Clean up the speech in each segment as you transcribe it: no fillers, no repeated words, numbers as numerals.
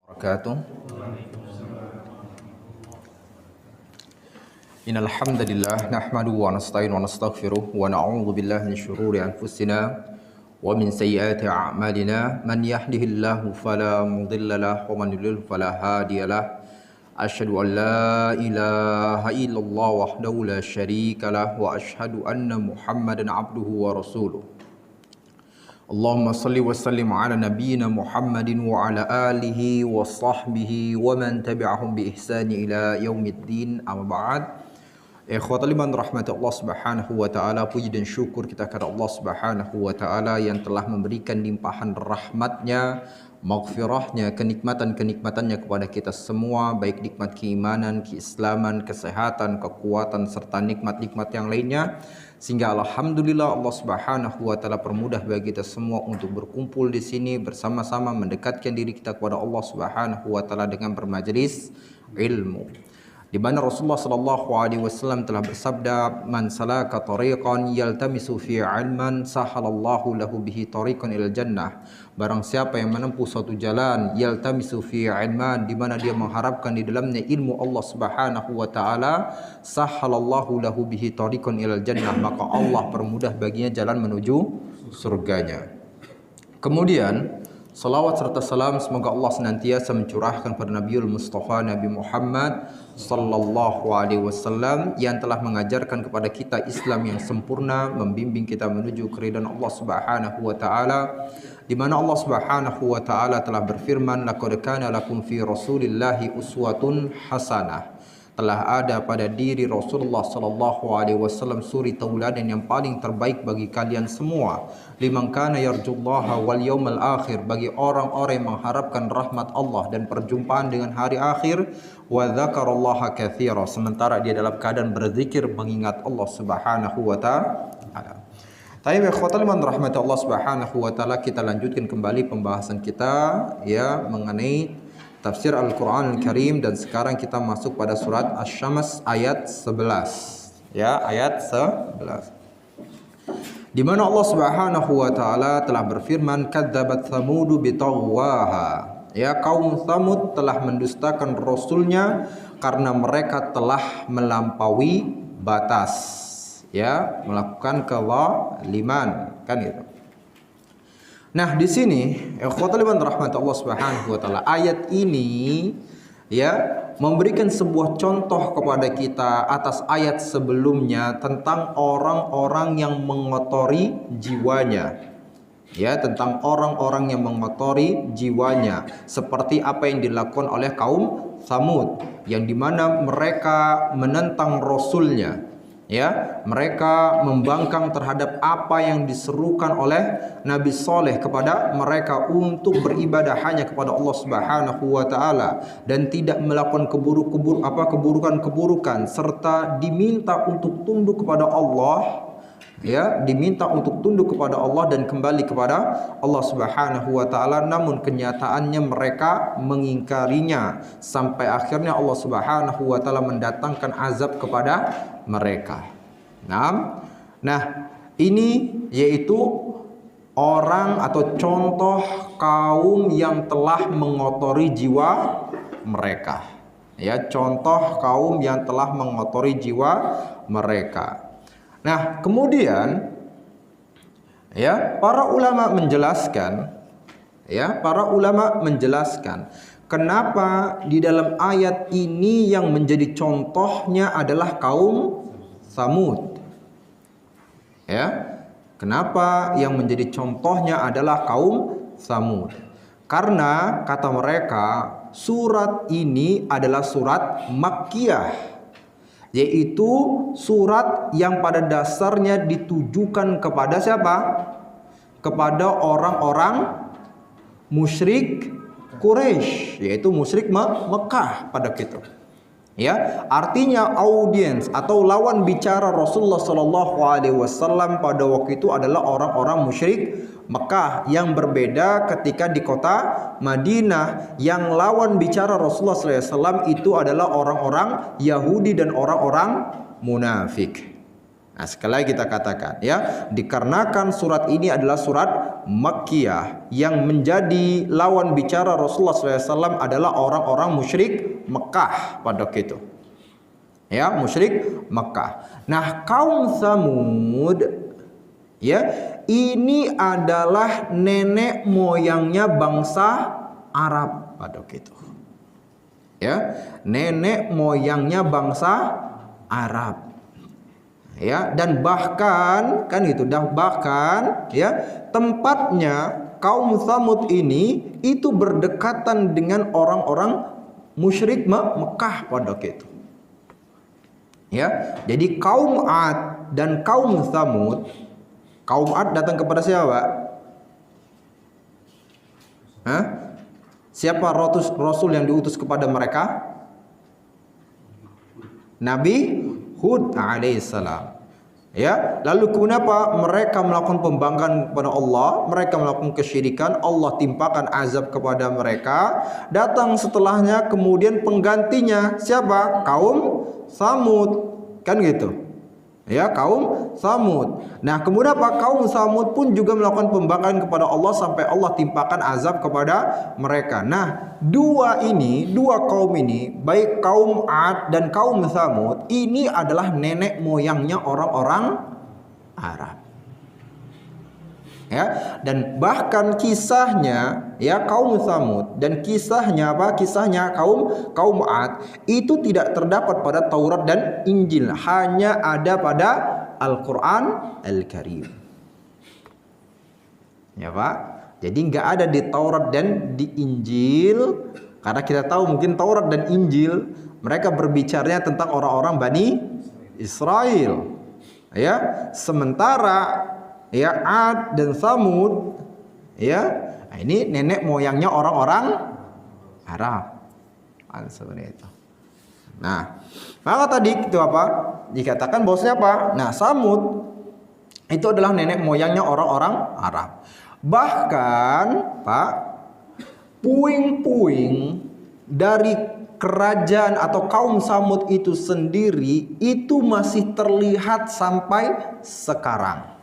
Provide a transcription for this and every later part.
Wabarakatuh. Innal hamdalillah nahmaduhu wa nasta'inu wa nastaghfiruh wa na'udzu billahi min shururi anfusina wa min sayyiati a'malina man yahdihillahu fala mudilla lahu wa man yudlil fala hadiyalah. Asyhadu an la ilaha illallah wahdahu la syarika lah wa asyhadu anna Muhammadan abduhu wa rasuluh. Allahumma salli wa sallim ala nabiyyina Muhammadin wa ala alihi wa sahbihi wa man tabi'ahum bi ihsani ila yaumiddin. Amma ba'd. Ikhwatal iman rahmati Allah Subhanahu wa taala, puji dan syukur kita kepada Allah Subhanahu wa taala yang telah memberikan limpahan rahmatnya, maghfirahnya, kenikmatan-kenikmatannya kepada kita semua, baik nikmat keimanan, keislaman, kesehatan, kekuatan serta nikmat-nikmat yang lainnya. Sehingga alhamdulillah Allah Subhanahu wa taala permudah bagi kita semua untuk berkumpul di sini bersama-sama mendekatkan diri kita kepada Allah Subhanahu wa taala dengan bermajlis ilmu. Di mana Rasulullah sallallahu alaihi wasallam telah bersabda, "Man salaka tariqan yaltamisu fi 'ilman sahalallahu lahu bihi tariqan ilal jannah." Barang siapa yang menempuh suatu jalan yaltamisu fi 'ilman, di mana dia mengharapkan di dalamnya ilmu Allah Subhanahu wa taala, sahalallahu lahu bihi tariqan ilal jannah, maka Allah permudah baginya jalan menuju surganya. Kemudian salawat serta salam semoga Allah senantiasa mencurahkan pada Nabiul Mustafa Nabi Muhammad sallallahu alaihi wasallam yang telah mengajarkan kepada kita Islam yang sempurna, membimbing kita menuju keridhaan Allah Subhanahu wa taala, di mana Allah Subhanahu wa taala telah berfirman, laqad kana lakum fi rasulillahi uswatun hasanah. Telah ada pada diri Rasulullah sallallahu alaihi wasallam suri tauladan yang paling terbaik bagi kalian semua. Liman kana yarjullaha wal yawmal akhir, bagi orang-orang yang mengharapkan rahmat Allah dan perjumpaan dengan hari akhir. Wa dzakarallaha katsira, sementara dia dalam keadaan berzikir mengingat Allah Subhanahu wa taala. Tapi ikhwatal iman rahmat Allah Subhanahu wa taala, kita lanjutkan kembali pembahasan kita ya mengenai tafsir Al-Quran Al-Karim, dan sekarang kita masuk pada surat Asy-Syams ayat 11. Ya, ayat 11. Di mana Allah Subhanahu wa taala telah berfirman, kadzabat Tsamudu bitaghwaha. Ya, kaum Tsamud telah mendustakan rasulnya karena mereka telah melampaui batas. Ya, melakukan kezaliman, kan itu. Nah, di sini ikhwatul iman rahmat Allah Subhanahu wa taala, ayat ini ya memberikan sebuah contoh kepada kita atas ayat sebelumnya tentang orang-orang yang mengotori jiwanya. Ya, tentang orang-orang yang mengotori jiwanya, seperti apa yang dilakukan oleh kaum Tsamud, yang dimana mereka menentang rasulnya. Ya, mereka membangkang terhadap apa yang diserukan oleh Nabi Saleh kepada mereka untuk beribadah hanya kepada Allah Subhanahu wa taala dan tidak melakukan keburukan-keburukan, serta diminta untuk tunduk kepada Allah. Ya, diminta untuk tunduk kepada Allah dan kembali kepada Allah Subhanahu wa taala, namun kenyataannya mereka mengingkarinya sampai akhirnya Allah Subhanahu wa taala mendatangkan azab kepada mereka. Nah, ini yaitu orang atau contoh kaum yang telah mengotori jiwa mereka. Ya, contoh kaum yang telah mengotori jiwa mereka. Nah, kemudian ya, para ulama menjelaskan kenapa di dalam ayat ini yang menjadi contohnya adalah kaum Tsamud. Ya, kenapa yang menjadi contohnya adalah kaum Tsamud? Karena kata mereka surat ini adalah surat Makkiyah, yaitu surat yang pada dasarnya ditujukan kepada siapa? Kepada orang-orang musyrik Quraisy, yaitu musyrik Mekah pada itu. Ya, artinya audiens atau lawan bicara Rasulullah sallallahu alaihi wasallam pada waktu itu adalah orang-orang musyrik Mekah, yang berbeda ketika di kota Madinah yang lawan bicara Rasulullah sallallahu alaihi wasallam itu adalah orang-orang Yahudi dan orang-orang munafik. Nah, sekali lagi kita katakan ya, dikarenakan surat ini adalah surat Makkiyah, yang menjadi lawan bicara Rasulullah SAW adalah orang-orang musyrik Mekah pada waktu itu. Ya, musyrik Mekah. Nah, kaum Tsamud ya, ini adalah nenek moyangnya bangsa Arab pada waktu itu. Ya, nenek moyangnya bangsa Arab. Ya, dan bahkan kan gitu, dan bahkan ya, tempatnya kaum Tsamud ini itu berdekatan dengan orang-orang musyrik Mekah pada waktu itu. Ya, jadi kaum Ad dan kaum Tsamud, kaum Ad datang kepada siapa? Hah? Siapa rasul yang diutus kepada mereka? Nabi Hud alaihissalam. Ya, lalu kenapa mereka melakukan pembangkangan kepada Allah, mereka melakukan kesyirikan, Allah timpakan azab kepada mereka. Datang setelahnya kemudian penggantinya siapa? Kaum Tsamud, kan gitu. Ya, kaum Tsamud. Nah, kemudian apa? Kaum Tsamud pun juga melakukan pembangkangan kepada Allah sampai Allah timpakan azab kepada mereka. Nah, dua kaum ini, baik kaum Ad dan kaum Tsamud, ini adalah nenek moyangnya orang-orang Arab. Ya, dan bahkan kisahnya ya, kaum Tsamud dan kisahnya apa? Kisahnya kaum Ad itu tidak terdapat pada Taurat dan Injil, hanya ada pada Al-Qur'an Al-Karim. Ya, Pak. Jadi nggak ada di Taurat dan di Injil, karena kita tahu mungkin Taurat dan Injil mereka berbicaranya tentang orang-orang Bani Israel. Ya, sementara ya Ad dan Tsamud ya, ini nenek moyangnya orang-orang Arab. Seperti itu. Nah, maka tadi itu apa? Dikatakan bahwasanya apa? Nah, Tsamud itu adalah nenek moyangnya orang-orang Arab. Bahkan, Pak, puing-puing dari kerajaan atau kaum Tsamud itu sendiri itu masih terlihat sampai sekarang.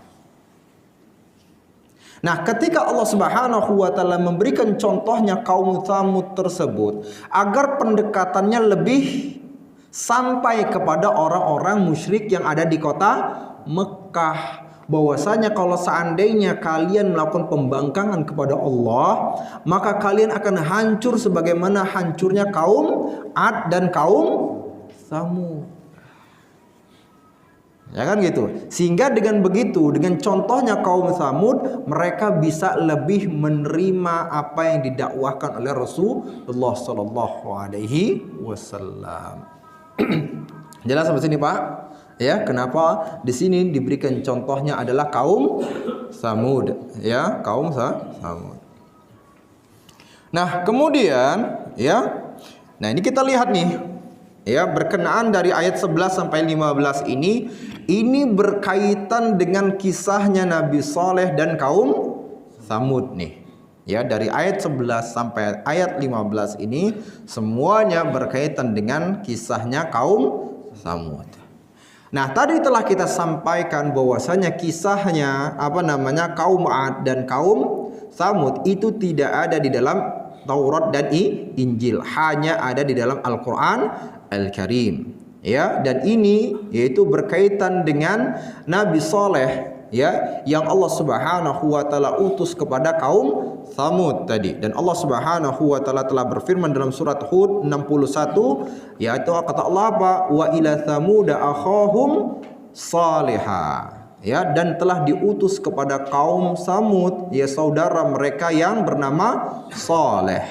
Nah, ketika Allah Subhanahu wa taala memberikan contohnya kaum Tsamud tersebut agar pendekatannya lebih sampai kepada orang-orang musyrik yang ada di kota Mekah, bahwasanya kalau seandainya kalian melakukan pembangkangan kepada Allah, maka kalian akan hancur sebagaimana hancurnya kaum Ad dan kaum Tsamud. Ya kan gitu. Sehingga dengan begitu, dengan contohnya kaum Tsamud, mereka bisa lebih menerima apa yang didakwahkan oleh Rasulullah sallallahu alaihi wasallam. Jelas sampai sini, Pak? Ya, kenapa di sini diberikan contohnya adalah kaum Tsamud, ya, kaum Tsamud. Nah, kemudian ya. Nah, ini kita lihat nih. Ya, berkenaan dari ayat 11 sampai 15 ini berkaitan dengan kisahnya Nabi Saleh dan kaum Tsamud nih. Ya, dari ayat 11 sampai ayat 15 ini semuanya berkaitan dengan kisahnya kaum Tsamud. Nah, tadi telah kita sampaikan bahwasanya kisahnya kaum Ad dan kaum Tsamud itu tidak ada di dalam Taurat dan Injil, hanya ada di dalam Al-Qur'an Al-Karim. Ya, dan ini yaitu berkaitan dengan Nabi Saleh ya, yang Allah Subhanahu wa taala utus kepada kaum Tsamud tadi. Dan Allah Subhanahu wa taala telah berfirman dalam surat Hud 61, yaitu kata Allah apa? Wa ila Tsamud akhahum Salihah. Ya, dan telah diutus kepada kaum Tsamud ya, saudara mereka yang bernama Saleh.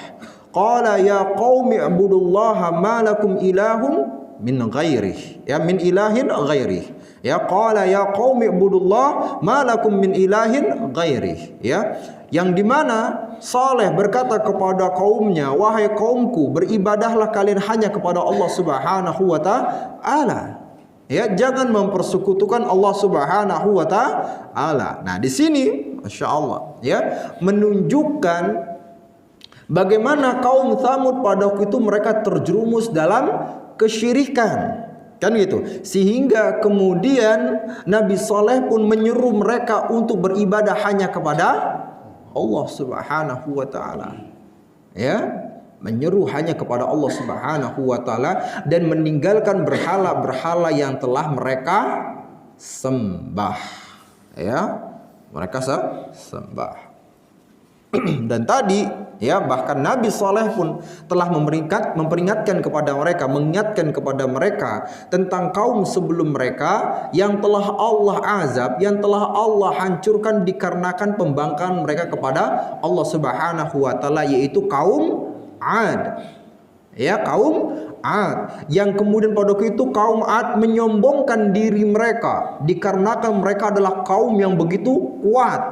Qala ya qaumi ibudullaha ma lakum ilahum min ghairih. Ya, min ilahin ghairih. Ya, qala ya qaumi ibudullah ma lakum min ilahin ghairih. Ya, yang dimana Saleh berkata kepada kaumnya, wahai kaumku, beribadahlah kalian hanya kepada Allah Subhanahu wa taala. Ya, jangan mempersekutukan Allah Subhanahu wa taala. Nah, di sini Masya Allah ya, menunjukkan bagaimana kaum Tsamud pada waktu itu mereka terjerumus dalam kesyirikan. Kan gitu. Sehingga kemudian Nabi Saleh pun menyeru mereka untuk beribadah hanya kepada Allah Subhanahu wa taala. Ya, menyeru hanya kepada Allah Subhanahu wa taala dan meninggalkan berhala-berhala yang telah mereka sembah. Ya, mereka sembah. Dan tadi ya, bahkan Nabi Saleh pun telah memperingatkan kepada mereka, mengingatkan kepada mereka tentang kaum sebelum mereka yang telah Allah azab, yang telah Allah hancurkan dikarenakan pembangkangan mereka kepada Allah Subhanahu wa taala, yaitu kaum Ad. Ya, kaum Ad, yang kemudian pada waktu itu kaum Ad menyombongkan diri mereka dikarenakan mereka adalah kaum yang begitu kuat,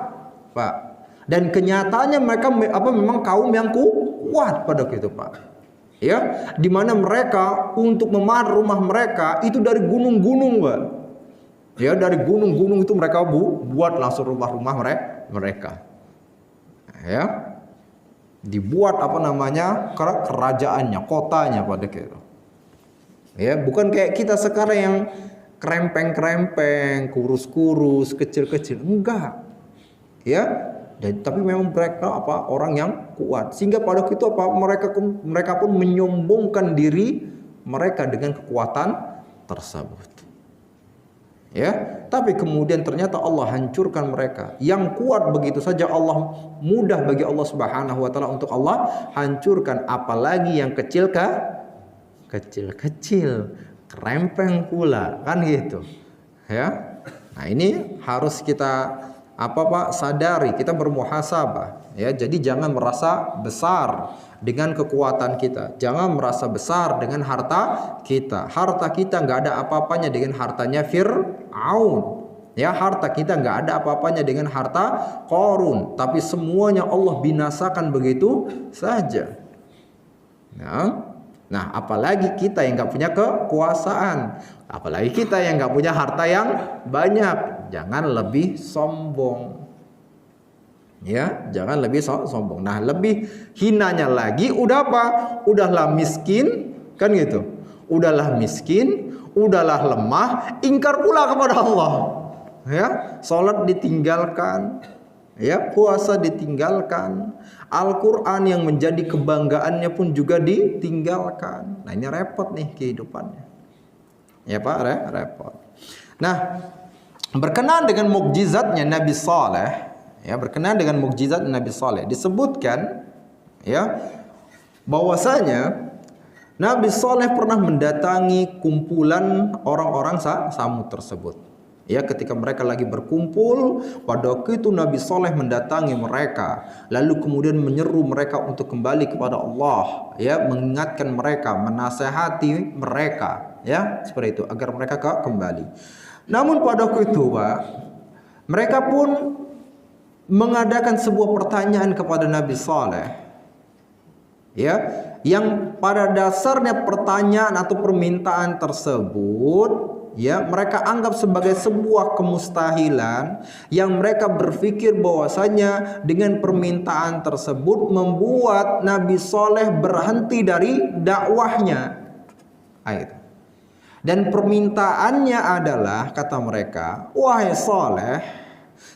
Pak. Dan kenyataannya mereka memang kaum yang kuat pada waktu itu, Pak. Ya, di mana mereka untuk memahat rumah mereka itu dari gunung-gunung, Pak. Ya, dari gunung-gunung itu mereka buat langsung rumah-rumah mereka. Ya. Dibuat kerajaannya, kotanya pada gitu. Ya, bukan kayak kita sekarang yang krempeng-krempeng, kurus-kurus, kecil-kecil, enggak. Ya, tapi memang mereka orang yang kuat. Sehingga pada waktu itu mereka pun menyombongkan diri mereka dengan kekuatan tersebut. Ya, tapi kemudian ternyata Allah hancurkan mereka. Yang kuat begitu saja Allah, mudah bagi Allah Subhanahu wa taala untuk Allah hancurkan, apalagi yang kecil-kecil, krempeng pula, kan gitu. Ya. Nah, ini harus kita sadari, kita bermuhasabah. Ya, jadi jangan merasa besar dengan kekuatan kita. Jangan merasa besar dengan harta kita. Harta kita nggak ada apa-apanya dengan hartanya Fir'aun. Ya, harta kita nggak ada apa-apanya dengan harta Qarun. Tapi semuanya Allah binasakan begitu saja. Nah, apalagi kita yang nggak punya kekuasaan, apalagi kita yang nggak punya harta yang banyak, jangan lebih sombong. Ya, jangan lebih sombong. Nah, lebih hinanya lagi udahlah miskin, kan gitu. Udahlah miskin, udahlah lemah, ingkar pula kepada Allah. Ya, salat ditinggalkan, ya, puasa ditinggalkan, Al-Qur'an yang menjadi kebanggaannya pun juga ditinggalkan. Nah, ini repot nih kehidupannya. Ya, Pak, repot. Nah, berkenaan dengan mukjizatnya Nabi Saleh, ya, berkenaan dengan mukjizat Nabi Saleh disebutkan ya bahwasanya Nabi Saleh pernah mendatangi kumpulan orang-orang Samud tersebut. Ya, ketika mereka lagi berkumpul, pada waktu itu Nabi Saleh mendatangi mereka, lalu kemudian menyeru mereka untuk kembali kepada Allah, ya, mengingatkan mereka, menasehati mereka, ya, seperti itu agar mereka kembali. Namun pada waktu itu, Pak, mereka pun mengadakan sebuah pertanyaan kepada Nabi Saleh, ya, yang pada dasarnya pertanyaan atau permintaan tersebut, ya, mereka anggap sebagai sebuah kemustahilan, yang mereka berpikir bahwasanya dengan permintaan tersebut membuat Nabi Saleh berhenti dari dakwahnya. Dan permintaannya adalah, kata mereka, wahai Saleh,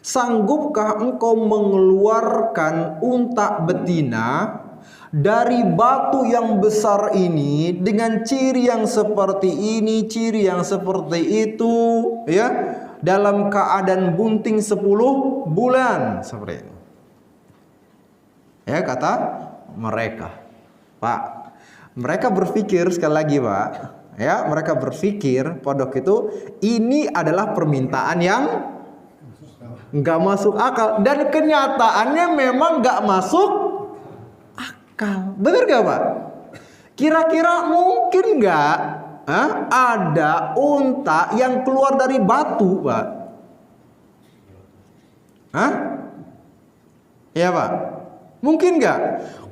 sanggupkah engkau mengeluarkan unta betina dari batu yang besar ini dengan ciri yang seperti ini, ciri yang seperti itu, ya, dalam keadaan bunting 10 bulan, seperti itu. Ya, kata mereka. Pak, mereka berpikir sekali lagi, Pak, ya, mereka berpikir pada waktu itu ini adalah permintaan yang nggak masuk akal, dan kenyataannya memang nggak masuk akal. Bener gak, Pak? Kira-kira mungkin nggak ada unta yang keluar dari batu, Pak? Ya, Pak? Mungkin nggak?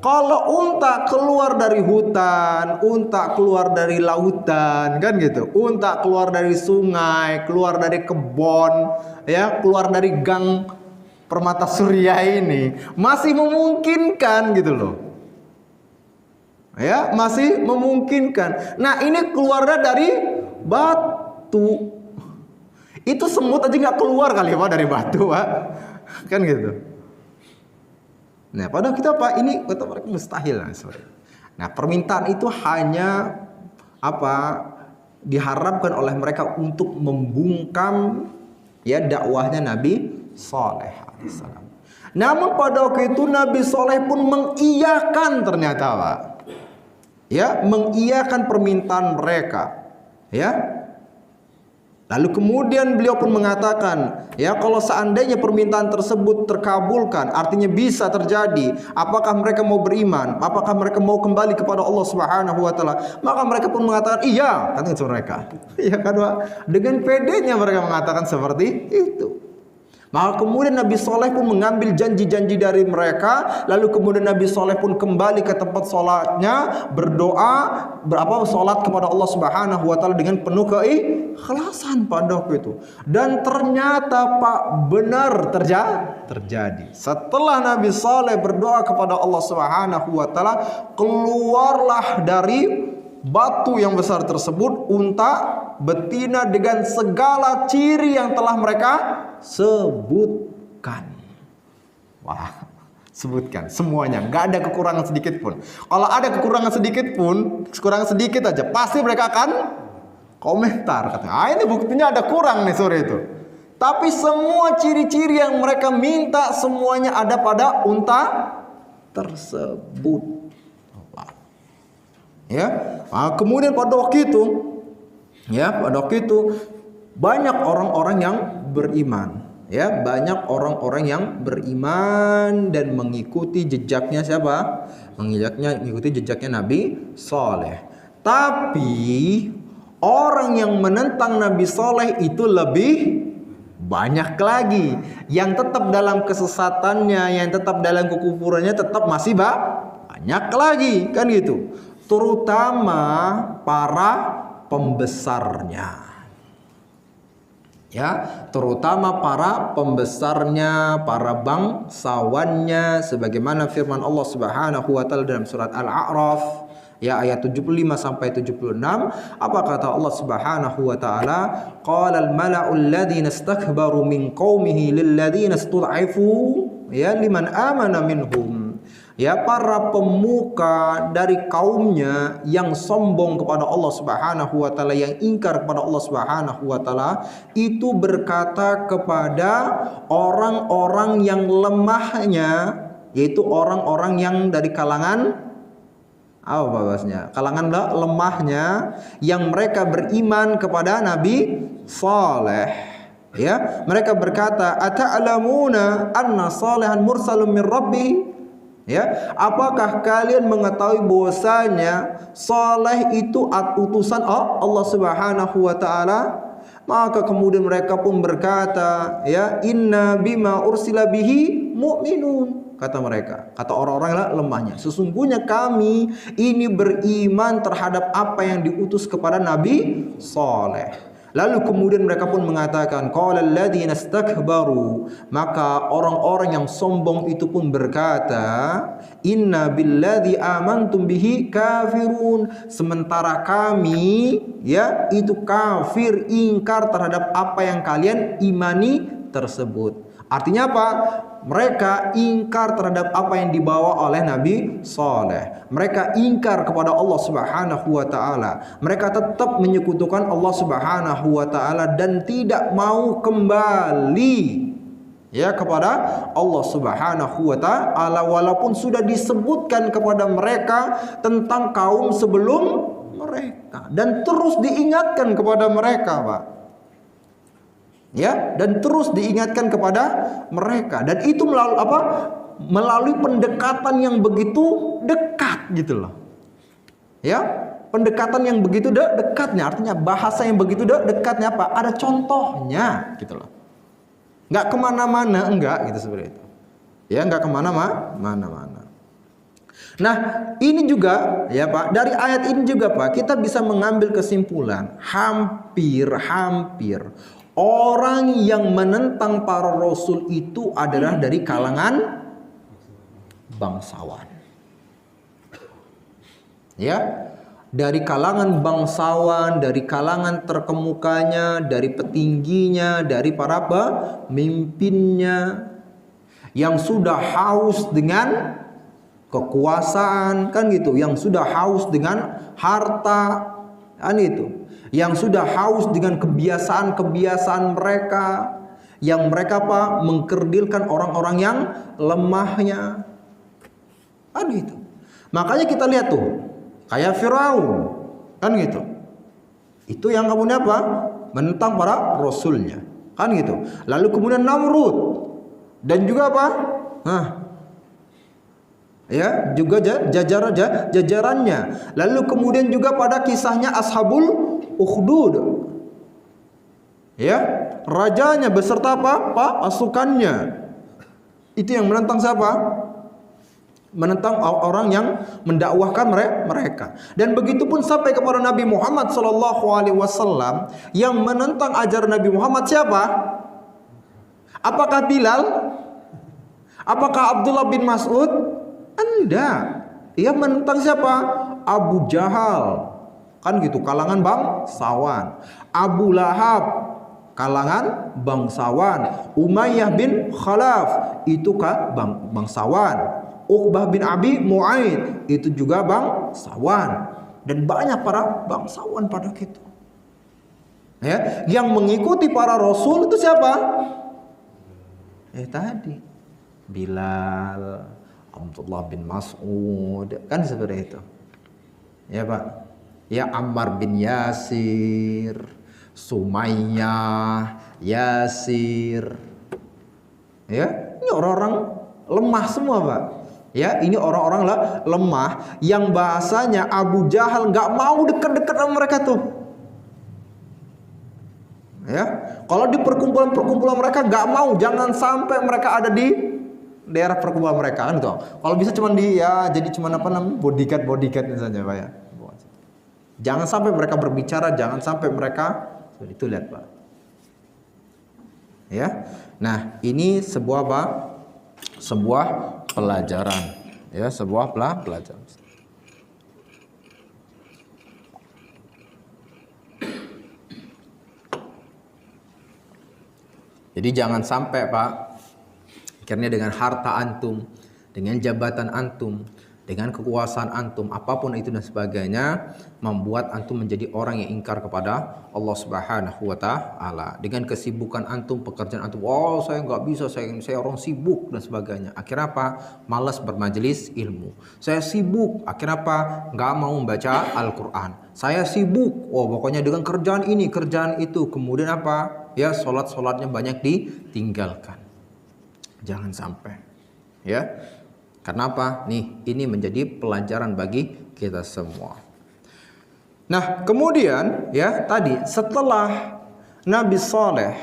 Kalau unta keluar dari hutan, unta keluar dari lautan, kan gitu. Unta keluar dari sungai, keluar dari kebun, ya, keluar dari gang Permata Surya ini, masih memungkinkan gitu loh. Ya, masih memungkinkan. Nah, ini keluarnya dari batu. Itu semut aja nggak keluar kali Pak dari batu Pak. Kan gitu. Nah padahal kita Pak ini kata mereka mustahil. Nah permintaan itu hanya diharapkan oleh mereka untuk membungkam dakwahnya Nabi Saleh alaihissalam. Namun pada waktu itu Nabi Saleh pun mengiyakan ternyata Pak. Mengiyakan permintaan mereka. Lalu kemudian beliau pun mengatakan, kalau seandainya permintaan tersebut terkabulkan, artinya bisa terjadi, apakah mereka mau beriman? Apakah mereka mau kembali kepada Allah Subhanahu wa taala? Maka mereka pun mengatakan, iya, kata mereka. Iya kan, Pak? Dengan pedenya mereka mengatakan seperti itu. Maka kemudian Nabi Saleh pun mengambil janji-janji dari mereka. Lalu kemudian Nabi Saleh pun kembali ke tempat sholatnya, berdoa, sholat kepada Allah Subhanahu wa taala dengan penuh keikhlasan pada waktu itu. Dan ternyata Pak benar terjadi. Setelah Nabi Saleh berdoa kepada Allah Subhanahu wa taala, keluarlah dari batu yang besar tersebut unta betina dengan segala ciri yang telah mereka sebutkan. Wah, sebutkan semuanya, nggak ada kekurangan sedikit pun. Kalau ada kekurangan sedikit aja, pasti mereka akan komentar. Katanya, ini buktinya ada kurang nih sore itu. Tapi semua ciri-ciri yang mereka minta semuanya ada pada unta tersebut. Kemudian pada waktu itu banyak orang-orang yang beriman. Banyak orang-orang yang beriman dan mengikuti jejaknya siapa? Mengikuti jejaknya Nabi Saleh. Tapi orang yang menentang Nabi Saleh itu lebih banyak lagi. Yang tetap dalam kesesatannya, yang tetap dalam kekufurannya tetap masih banyak lagi, kan gitu. Terutama para pembesarnya. Terutama para pembesarnya, para bangsawannya, sebagaimana firman Allah Subhanahu wa taala dalam surat Al-A'raf ayat 75 sampai 76. Apa kata Allah Subhanahu wa taala? Qala al-mala'u alladziina istakbaru min qaumihi lil ladziina istud'ifu liman amana minhum. Para pemuka dari kaumnya yang sombong kepada Allah Subhanahu wa taala, yang ingkar kepada Allah Subhanahu wa taala, itu berkata kepada orang-orang yang lemahnya, yaitu orang-orang yang dari kalangan kalangan lemahnya, yang mereka beriman kepada Nabi Saleh. Mereka berkata, ata'lamuna anna Salihan mursalun min rabbih. Apakah kalian mengetahui bahwasanya Saleh itu utusan Allah Subhanahu wa taala? Maka kemudian mereka pun berkata, inna bima ursila bihi mu'minun. Kata mereka, kata orang-orang lemahnya, sesungguhnya kami ini beriman terhadap apa yang diutus kepada Nabi Saleh. Lalu kemudian mereka pun mengatakan, qala alladziina istakbaru, maka orang-orang yang sombong itu pun berkata, inna billadzi amantum bihi kafirun, sementara kami itu kafir, ingkar terhadap apa yang kalian imani tersebut. Artinya apa? Mereka ingkar terhadap apa yang dibawa oleh Nabi Saleh. Mereka ingkar kepada Allah Subhanahu wa taala. Mereka tetap menyekutukan Allah Subhanahu wa taala dan tidak mau kembali kepada Allah Subhanahu wa taala, walaupun sudah disebutkan kepada mereka tentang kaum sebelum mereka dan terus diingatkan kepada mereka, Pak. Dan terus diingatkan kepada mereka, dan itu melalui melalui pendekatan yang begitu dekat gitu loh. Pendekatan yang begitu dekatnya, artinya bahasa yang begitu dekatnya apa? Ada contohnya gitu loh. Nggak kemana-mana, enggak gitu seperti itu. Nggak kemana-mana. Nah ini juga Pak, dari ayat ini juga Pak, kita bisa mengambil kesimpulan hampir orang yang menentang para rasul itu adalah dari kalangan bangsawan. dari kalangan bangsawan, dari kalangan terkemukanya, dari petingginya, dari para pemimpinnya yang sudah haus dengan kekuasaan, kan gitu, yang sudah haus dengan harta, kan itu, yang sudah haus dengan kebiasaan-kebiasaan mereka, yang mereka mengkerdilkan orang-orang yang lemahnya, kan gitu. Makanya kita lihat tuh, kayak Firaun, kan gitu. Itu yang kemudian menentang para rasulnya, kan gitu. Lalu kemudian Namrud dan juga ya, juga jajarannya. Lalu kemudian juga pada kisahnya Ashabul Ukhdud, ya, rajanya beserta pasukannya. Itu yang menentang siapa? Menentang orang yang mendakwahkan mereka. Dan begitu pun sampai kepada Nabi Muhammad SAW, yang menentang ajaran Nabi Muhammad siapa? Apakah Bilal? Apakah Abdullah bin Mas'ud? Enggak. Ia menentang siapa? Abu Jahal, kan gitu, kalangan bangsawan. Abu Lahab, kalangan bangsawan. Umayyah bin Khalaf, itu bangsawan. Uqbah bin Abi Mu'aid, itu juga bangsawan. Dan banyak para bangsawan pada itu. Ya, yang mengikuti para rasul itu siapa? Tadi Bilal, Abdullah bin Mas'ud, kan seperti itu. Ya Pak. Ya, Ammar bin Yasir, Sumayyah, Yasir. Ya, ini orang-orang lemah semua Pak. Ya, ini orang-orang lemah yang bahasanya Abu Jahal nggak mau dekat-dekat sama mereka tuh. Ya, kalau di perkumpulan mereka nggak mau, jangan sampai mereka ada di daerah perkumpulan mereka, kan gitu. Kalau bisa cuman jadi cuman bodyguard misalnya Pak ya. Jangan sampai mereka berbicara, jangan sampai mereka itu, lihat Pak. Ya. Nah, ini sebuah pelajaran, ya, sebuah pelajaran. Jadi jangan sampai Pak, akhirnya dengan harta antum, dengan jabatan antum, dengan kekuasaan antum, apapun itu dan sebagainya, membuat antum menjadi orang yang ingkar kepada Allah Subhanahu wa Ta'ala. Dengan kesibukan antum, pekerjaan antum, oh saya nggak bisa, saya orang sibuk dan sebagainya. Akhirnya apa? Malas bermajelis ilmu. Saya sibuk, akhirnya apa? Nggak mau membaca Al-Quran. Saya sibuk, pokoknya dengan kerjaan ini, kerjaan itu. Kemudian apa? Ya, sholatnya banyak ditinggalkan. Jangan sampai, ya. Karena apa? Nih, ini menjadi pelajaran bagi kita semua. Nah, kemudian ya tadi setelah Nabi Saleh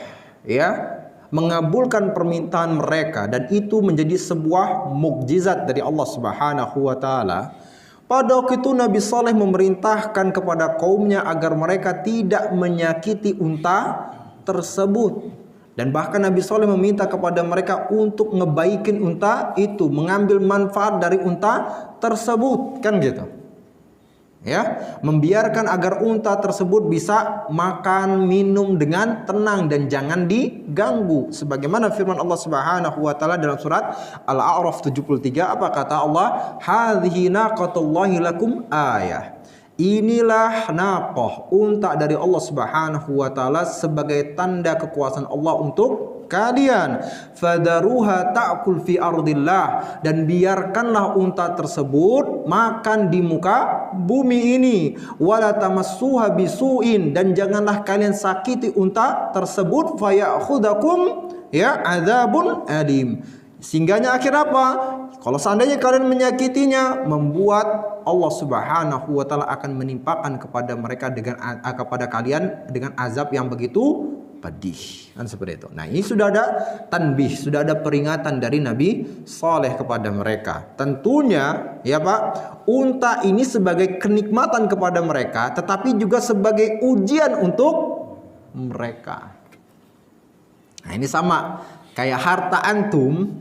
ya mengabulkan permintaan mereka dan itu menjadi sebuah mukjizat dari Allah Subhanahu wa Ta'ala. Pada waktu itu Nabi Saleh memerintahkan kepada kaumnya agar mereka tidak menyakiti unta tersebut. Dan bahkan Nabi Saleh meminta kepada mereka untuk ngebaikin unta itu, mengambil manfaat dari unta tersebut, kan gitu. Ya, membiarkan agar unta tersebut bisa makan, minum dengan tenang dan jangan diganggu. Sebagaimana firman Allah Subhanahu wa Ta'ala dalam surat Al-A'raf 73, apa kata Allah? Hadhihi naqatullahi lakum ayah. Inilah naqah, unta dari Allah Subhanahu wa Ta'ala sebagai tanda kekuasaan Allah untuk kalian. Fadaruha ta'kul fi ardillah, dan biarkanlah unta tersebut makan di muka bumi ini. Wala tamassuha bisu'in, dan janganlah kalian sakiti unta tersebut. Faya'khudakum ya adzabun alim. Singgahnya akhir apa? Kalau seandainya kalian menyakitinya, membuat Allah Subhanahu wa Ta'ala akan menimpakan kepada mereka kepada kalian dengan azab yang begitu pedih. Kan seperti itu. Nah, ini sudah ada tanbih, sudah ada peringatan dari Nabi Saleh kepada mereka. Tentunya ya Pak, unta ini sebagai kenikmatan kepada mereka, tetapi juga sebagai ujian untuk mereka. Nah, ini sama kayak harta antum.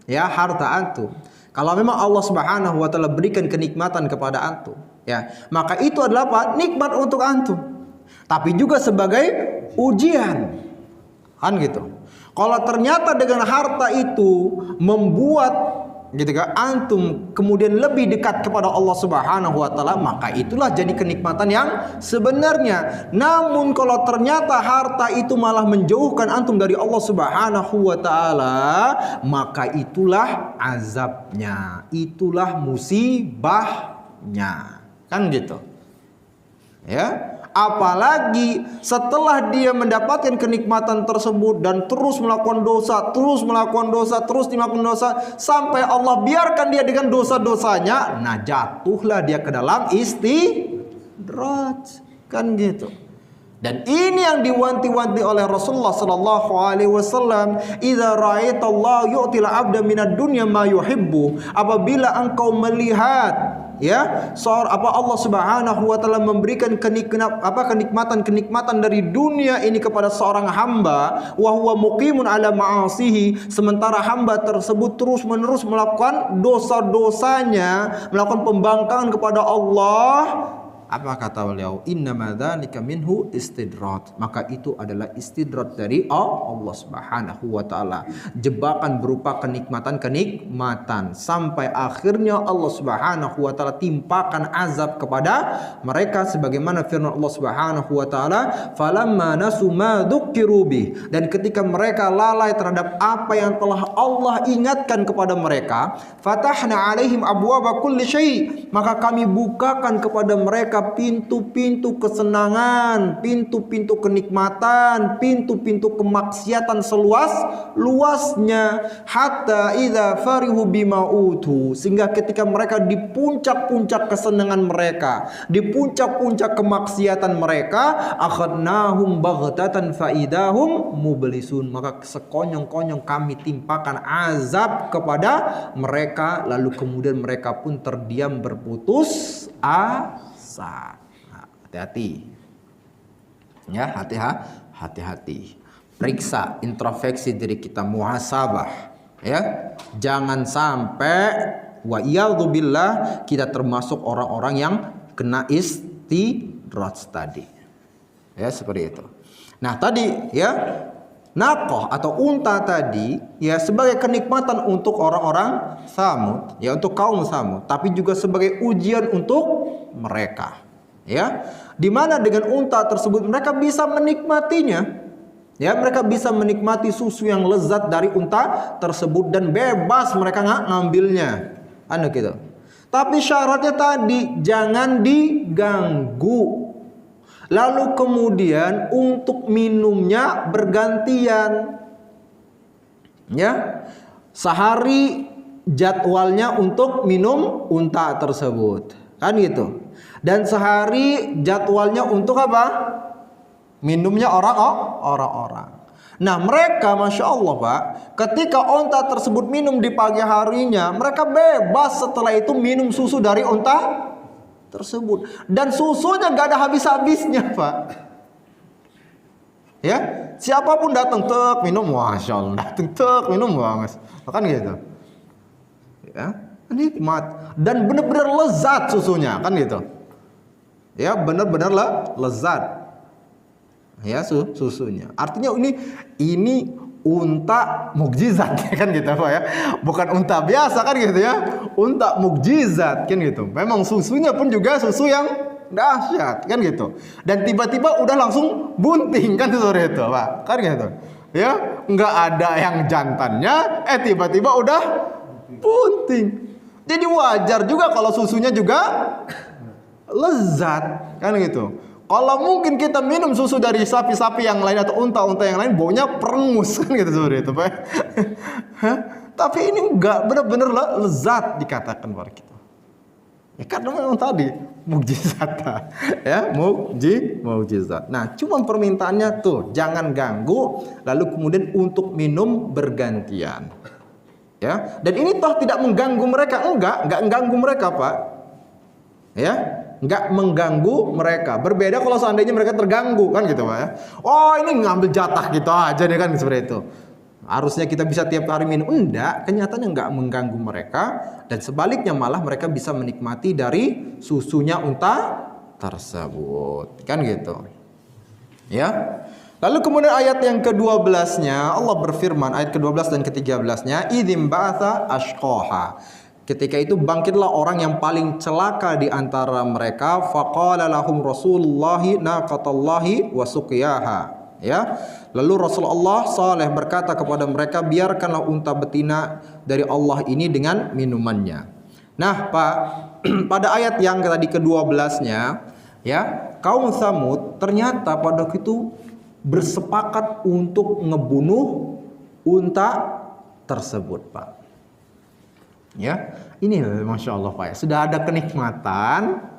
Ya, harta antum. Kalau memang Allah Subhanahu wa Ta'ala berikan kenikmatan kepada antum, Ya, maka itu adalah apa? Nikmat untuk antum. Tapi juga sebagai ujian. Kan gitu. Kalau ternyata dengan harta itu membuat gitu kan antum kemudian lebih dekat kepada Allah Subhanahu wa taala, maka itulah jadi kenikmatan yang sebenarnya. Namun kalau ternyata harta itu malah menjauhkan antum dari Allah Subhanahu wa taala, maka itulah azabnya, itulah musibahnya. Kan gitu. Ya. Apalagi setelah dia mendapatkan kenikmatan tersebut dan terus melakukan dosa, terus melakukan dosa, terus melakukan dosa, sampai Allah biarkan dia dengan dosa-dosanya, nah jatuhlah dia ke dalam istidraj. Kan gitu. Dan ini yang diwanti-wanti oleh Rasulullah sallallahu alaihi wasallam, "Idza ra'aitallahu yu'til 'abda minad dunya ma yuhibbu." Apabila engkau melihat Allah Subhanahu wa taala memberikan kenikmatan dari dunia ini kepada seorang hamba, wa huwa muqimun ala ma'asihi, sementara hamba tersebut terus-menerus melakukan dosa-dosanya, melakukan pembangkangan kepada Allah, apa kata beliau? Innama dzalika minhu istidrat. Maka itu adalah istidrat dari Allah Subhanahu wa taala. Jebakan berupa kenikmatan sampai akhirnya Allah Subhanahu wa taala timpakan azab kepada mereka sebagaimana firman Allah Subhanahu wa taala, "Falamma nasu ma dzukiru bih." Dan ketika mereka lalai terhadap apa yang telah Allah ingatkan kepada mereka, fatahna alaihim abwaaba kulli syai', maka kami bukakan kepada mereka pintu-pintu kesenangan, pintu-pintu kenikmatan, pintu-pintu kemaksiatan seluas-luasnya, hatta idza farihu bima utu, sehingga ketika mereka di puncak-puncak kesenangan mereka, di puncak-puncak kemaksiatan mereka, akhadnahum baghtatan faidahum mublisun, maka sekonyong-konyong kami timpakan azab kepada mereka, lalu kemudian mereka pun terdiam berputus asa. Nah, hati-hati. Ya, hati-hati. Periksa introspeksi diri kita, muhasabah, ya. Jangan sampai wa iyadzubillah kita termasuk orang-orang yang kena istidraj tadi. Ya, seperti itu. Nah, tadi ya, naqah atau unta tadi ya sebagai kenikmatan untuk orang-orang Tsamud, ya untuk kaum Tsamud, tapi juga sebagai ujian untuk mereka. Ya, dimana dengan unta tersebut mereka bisa menikmatinya. Ya, mereka bisa menikmati susu yang lezat dari unta tersebut dan bebas mereka ngambilnya. Gitu. Tapi syaratnya tadi jangan diganggu. Lalu kemudian untuk minumnya bergantian. Ya. Sehari jadwalnya untuk minum unta tersebut. Kan gitu. Dan sehari jadwalnya untuk apa? Minumnya orang-orang. Nah, mereka Masya Allah Pak, ketika unta tersebut minum di pagi harinya, mereka bebas setelah itu minum susu dari unta tersebut. Dan susunya gak ada habis-habisnya Pak. Ya, siapapun datang tek minum, Masya Allah, datang tek minum banget. Kan gitu. Ya, nikmat dan benar-benar lezat susunya, kan gitu. Ya, benar-benar lezat. Ya, susunya. Artinya ini unta mukjizat kan gitu Pak ya. Bukan unta biasa kan gitu ya. Unta mukjizat kan gitu. Memang susunya pun juga susu yang dahsyat kan gitu. Dan tiba-tiba udah langsung bunting kan sore itu Pak. Kan gitu. Ya, nggak ada yang jantannya, tiba-tiba udah bunting. Jadi wajar juga kalau susunya juga lezat kan gitu. Kalau mungkin kita minum susu dari sapi-sapi yang lain atau unta-unta yang lain, baunya perengus kan gitu seperti itu Pak. Tapi ini enggak, benar-benar lezat dikatakan kepada kita. Ya karena memang tadi mukjizat ya, mukjizat. Nah, cuma permintaannya tuh jangan ganggu, lalu kemudian untuk minum bergantian. Ya, dan ini toh tidak mengganggu mereka, enggak mengganggu mereka Pak. Ya, enggak mengganggu mereka. Berbeda kalau seandainya mereka terganggu kan gitu Pak ya. Oh, ini ngambil jatah gitu aja nih kan seperti itu. Harusnya kita bisa tiap hari minum. Enggak, kenyataannya enggak mengganggu mereka. Dan sebaliknya malah mereka bisa menikmati dari susunya unta tersebut. Kan gitu. Ya. Lalu kemudian ayat yang ke-12-nya Allah berfirman, ayat ke-12 dan ke-13-nya, idzim ba'atha ashqaha. Ketika itu bangkitlah orang yang paling celaka di antara mereka, faqala lahum rasulullahi naqatallahi wa suqiyaha. Ya. Lalu Rasulullah saleh berkata kepada mereka, biarkanlah unta betina dari Allah ini dengan minumannya. Nah, Pak, pada ayat yang tadi ke-12-nya, ya, kaum Tsamud ternyata pada waktu itu bersepakat untuk ngebunuh unta tersebut, Pak. Ya, ini masya Allah, Pak. Ya. Sudah ada kenikmatan,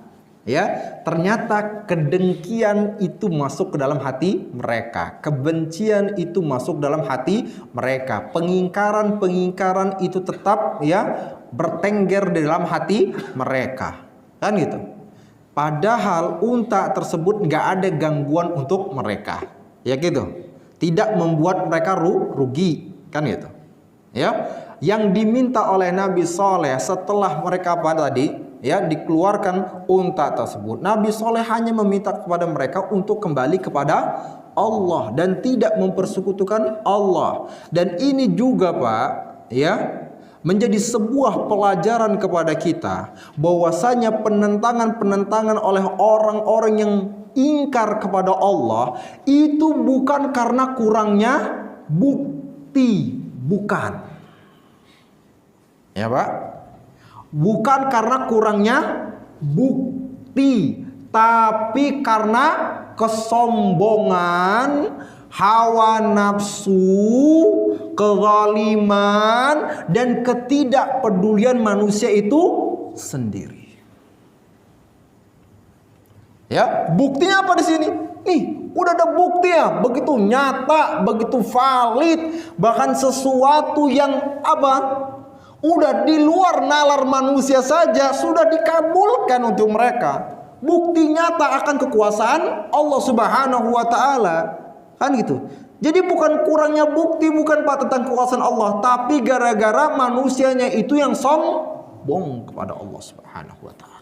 ya. Ternyata kedengkian itu masuk ke dalam hati mereka, kebencian itu masuk dalam hati mereka, pengingkaran itu tetap, ya, bertengger di dalam hati mereka, kan gitu. Padahal unta tersebut nggak ada gangguan untuk mereka, ya gitu, tidak membuat mereka rugi, kan gitu, ya. Yang diminta oleh Nabi Saleh setelah mereka tadi, ya, dikeluarkan unta tersebut, Nabi Saleh hanya meminta kepada mereka untuk kembali kepada Allah dan tidak mempersekutukan Allah. Dan ini juga, Pak, ya, menjadi sebuah pelajaran kepada kita bahwasanya penentangan oleh orang-orang yang ingkar kepada Allah itu bukan karena kurangnya bukti, bukan. Ya, Pak. Bukan karena kurangnya bukti, tapi karena kesombongan, hawa nafsu, kezaliman, dan ketidakpedulian manusia itu sendiri. Ya, buktinya apa di sini? Nih, udah ada bukti ya, begitu nyata, begitu valid, bahkan sesuatu yang apa? Udah di luar nalar manusia saja sudah dikabulkan untuk mereka. Bukti nyata akan kekuasaan Allah Subhanahu wa taala. Kan gitu. Jadi bukan kurangnya bukti, bukan, Pak, tentang kekuasaan Allah, tapi gara-gara manusianya itu yang sombong kepada Allah Subhanahu wa taala.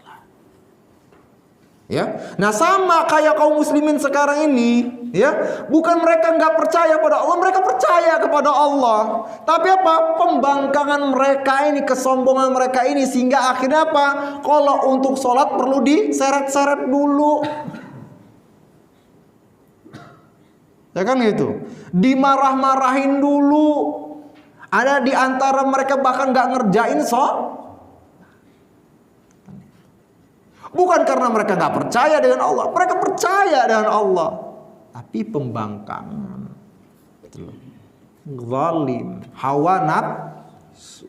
Ya. Nah, sama kayak kaum muslimin sekarang ini, ya. Bukan mereka nggak percaya pada Allah, mereka percaya kepada Allah. Tapi apa? Pembangkangan mereka ini, kesombongan mereka ini, sehingga akhirnya apa? Kalau untuk sholat perlu diseret-seret dulu. Ya kan gitu. Dimarah-marahin dulu. Ada di antara mereka bahkan nggak ngerjain sholat. Bukan karena mereka nggak percaya dengan Allah, mereka percaya dengan Allah, tapi pembangkangan, zalim, hawa nafsu.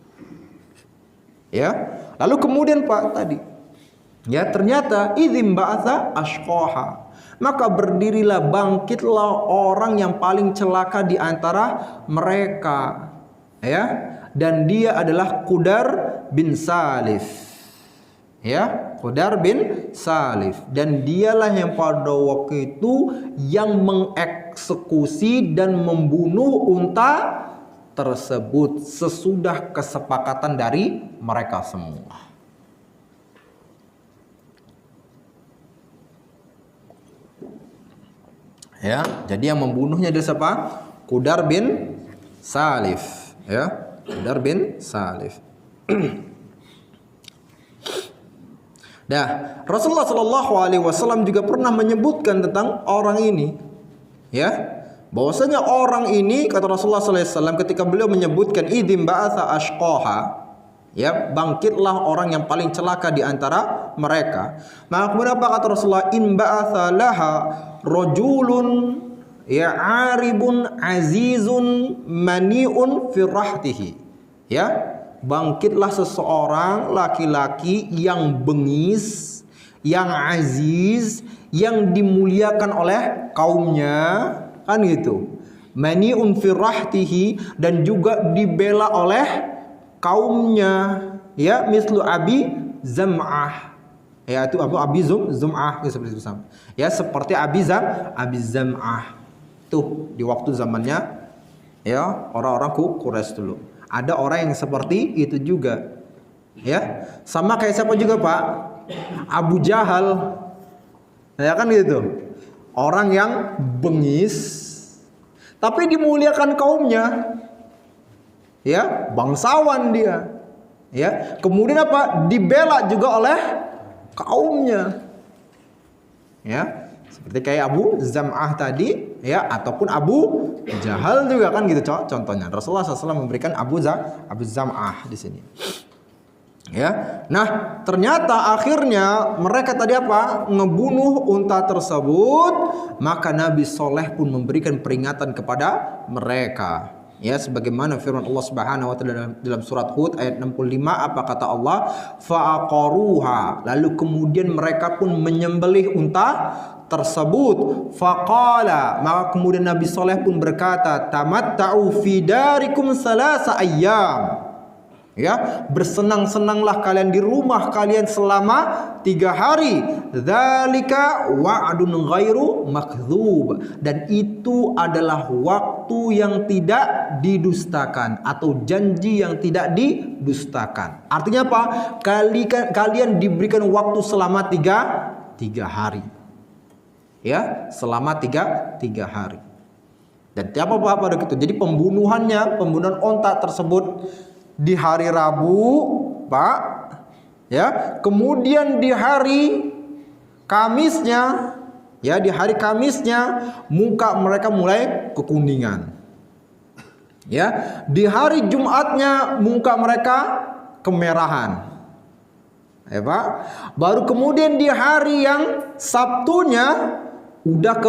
Ya, lalu kemudian, Pak, tadi, ya, ternyata idzim ba'atha ashqaha, maka berdirilah, bangkitlah orang yang paling celaka di antara mereka, ya, dan dia adalah Qudar bin Salif. Ya, Qudar bin Salif, dan dialah yang pada waktu itu yang mengeksekusi dan membunuh unta tersebut sesudah kesepakatan dari mereka semua. Ya, jadi yang membunuhnya adalah siapa? Qudar bin Salif, ya, Qudar bin Salif. Nah, Rasulullah Shallallahu Alaihi Wasallam juga pernah menyebutkan tentang orang ini, ya, bahwasanya orang ini, kata Rasulullah Sallallahu Alaihi Wasallam ketika beliau menyebutkan idzim ba'atha ashqaha, ya, bangkitlah orang yang paling celaka di antara mereka. Maka kemudian apa kata Rasulullah? In ba'atha laha rajulun ya aribun azizun maniun firahtihi, ya. Bangkitlah seseorang laki-laki yang bengis, yang aziz, yang dimuliakan oleh kaumnya, kan gitu. Mani'un firahtihi, dan juga dibela oleh kaumnya, ya, mislu Abi Zam'ah, ya, itu Abi Zam'ah, ya, seperti itu sama. Ya, seperti Abi Zam'ah tuh di waktu zamannya Ya, orang-orang Quraisy dulu. Ada orang yang seperti itu juga. Ya, sama kayak siapa juga, Pak? Abu Jahal. Ya kan gitu. Orang yang bengis tapi dimuliakan kaumnya. Ya, bangsawan dia. Ya, kemudian apa? Dibela juga oleh kaumnya. Ya, seperti kayak Abu Zam'ah tadi, ya, ataupun Abu Jahal juga kan gitu contohnya. Rasulullah SAW memberikan Abu Zam'ah di sini. Ya, nah ternyata akhirnya mereka tadi apa? Ngebunuh unta tersebut, maka Nabi Soleh pun memberikan peringatan kepada mereka. Ya, sebagaimana firman Allah Subhanahu wa taala dalam surat Hud ayat 65, apa kata Allah? Fa'aqaruha, lalu kemudian mereka pun menyembelih unta tersebut. Faqala, maka kemudian Nabi Soleh pun berkata, tamatta'u fi darikum salasa ayyam. Ya, bersenang-senanglah kalian di rumah kalian selama 3 hari. Dzalika wa'dun ghairu makdzub, dan itu adalah waktu yang tidak didustakan atau janji yang tidak didustakan. Artinya apa? Kalian diberikan waktu selama 3 hari. Ya, selama 3 hari. Dan tiap apa pada itu. Jadi pembunuhan onta tersebut di hari Rabu, Pak, ya, kemudian di hari Kamisnya, ya, di hari Kamisnya muka mereka mulai kekuningan, ya, di hari Jumatnya muka mereka kemerahan, ya Pak, baru kemudian di hari yang Sabtunya udah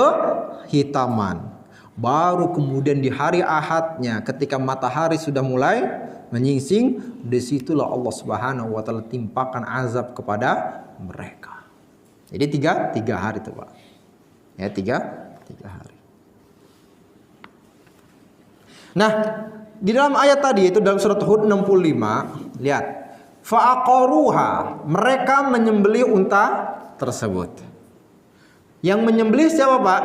kehitaman, baru kemudian di hari Ahadnya ketika matahari sudah mulai menyingsing, disitulah Allah Subhanahu wa taala timpakan azab kepada mereka. Jadi tiga hari itu, Pak. Ya, tiga hari. Nah, di dalam ayat tadi itu dalam surat Hud 65, lihat. Fa'aqaruha, mereka menyembelih unta tersebut. Yang menyembelih siapa, Pak?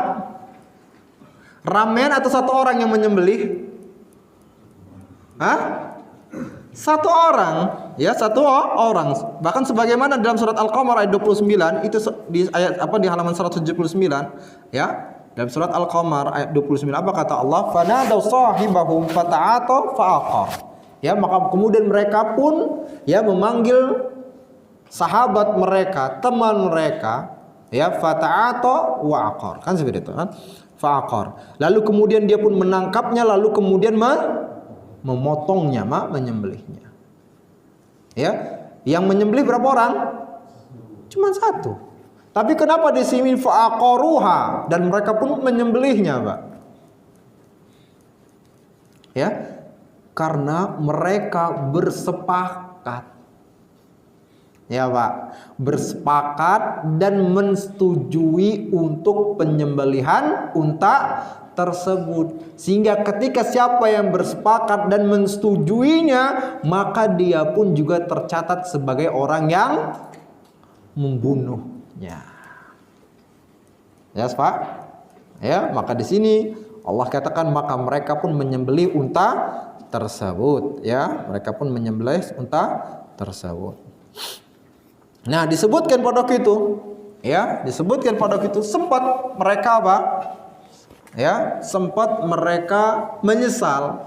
Ramean atau satu orang yang menyembelih? Hah? Satu orang, ya, satu orang. Bahkan sebagaimana dalam surat Al-Qamar ayat 29, itu di ayat di halaman 179, ya. Dalam surat Al-Qamar ayat 29 apa kata Allah? Fanadaw sahibahum fata'ata fa'aqar. Ya, maka kemudian mereka pun ya memanggil sahabat mereka, teman mereka, ya, fata'ata wa'aqar. Kan seperti itu, kan? Fa'aqar. Lalu kemudian dia pun menangkapnya, lalu kemudian memotongnya, menyembelihnya. Ya, yang menyembelih berapa orang? Cuma satu. Tapi kenapa di sini fa'aqaruha, dan mereka pun menyembelihnya, Pak? Ya, karena mereka bersepakat. Ya, Pak, bersepakat dan mensetujui untuk penyembelihan unta tersebut, sehingga ketika siapa yang bersepakat dan mensetujuinya, maka dia pun juga tercatat sebagai orang yang membunuhnya. Ya, Pak. Ya, maka di sini Allah katakan maka mereka pun menyembelih unta tersebut, ya, mereka pun menyembelih unta tersebut. Nah, disebutkan pada waktu itu, ya, disebutkan pada waktu itu sempat mereka apa? Ya, sempat mereka menyesal.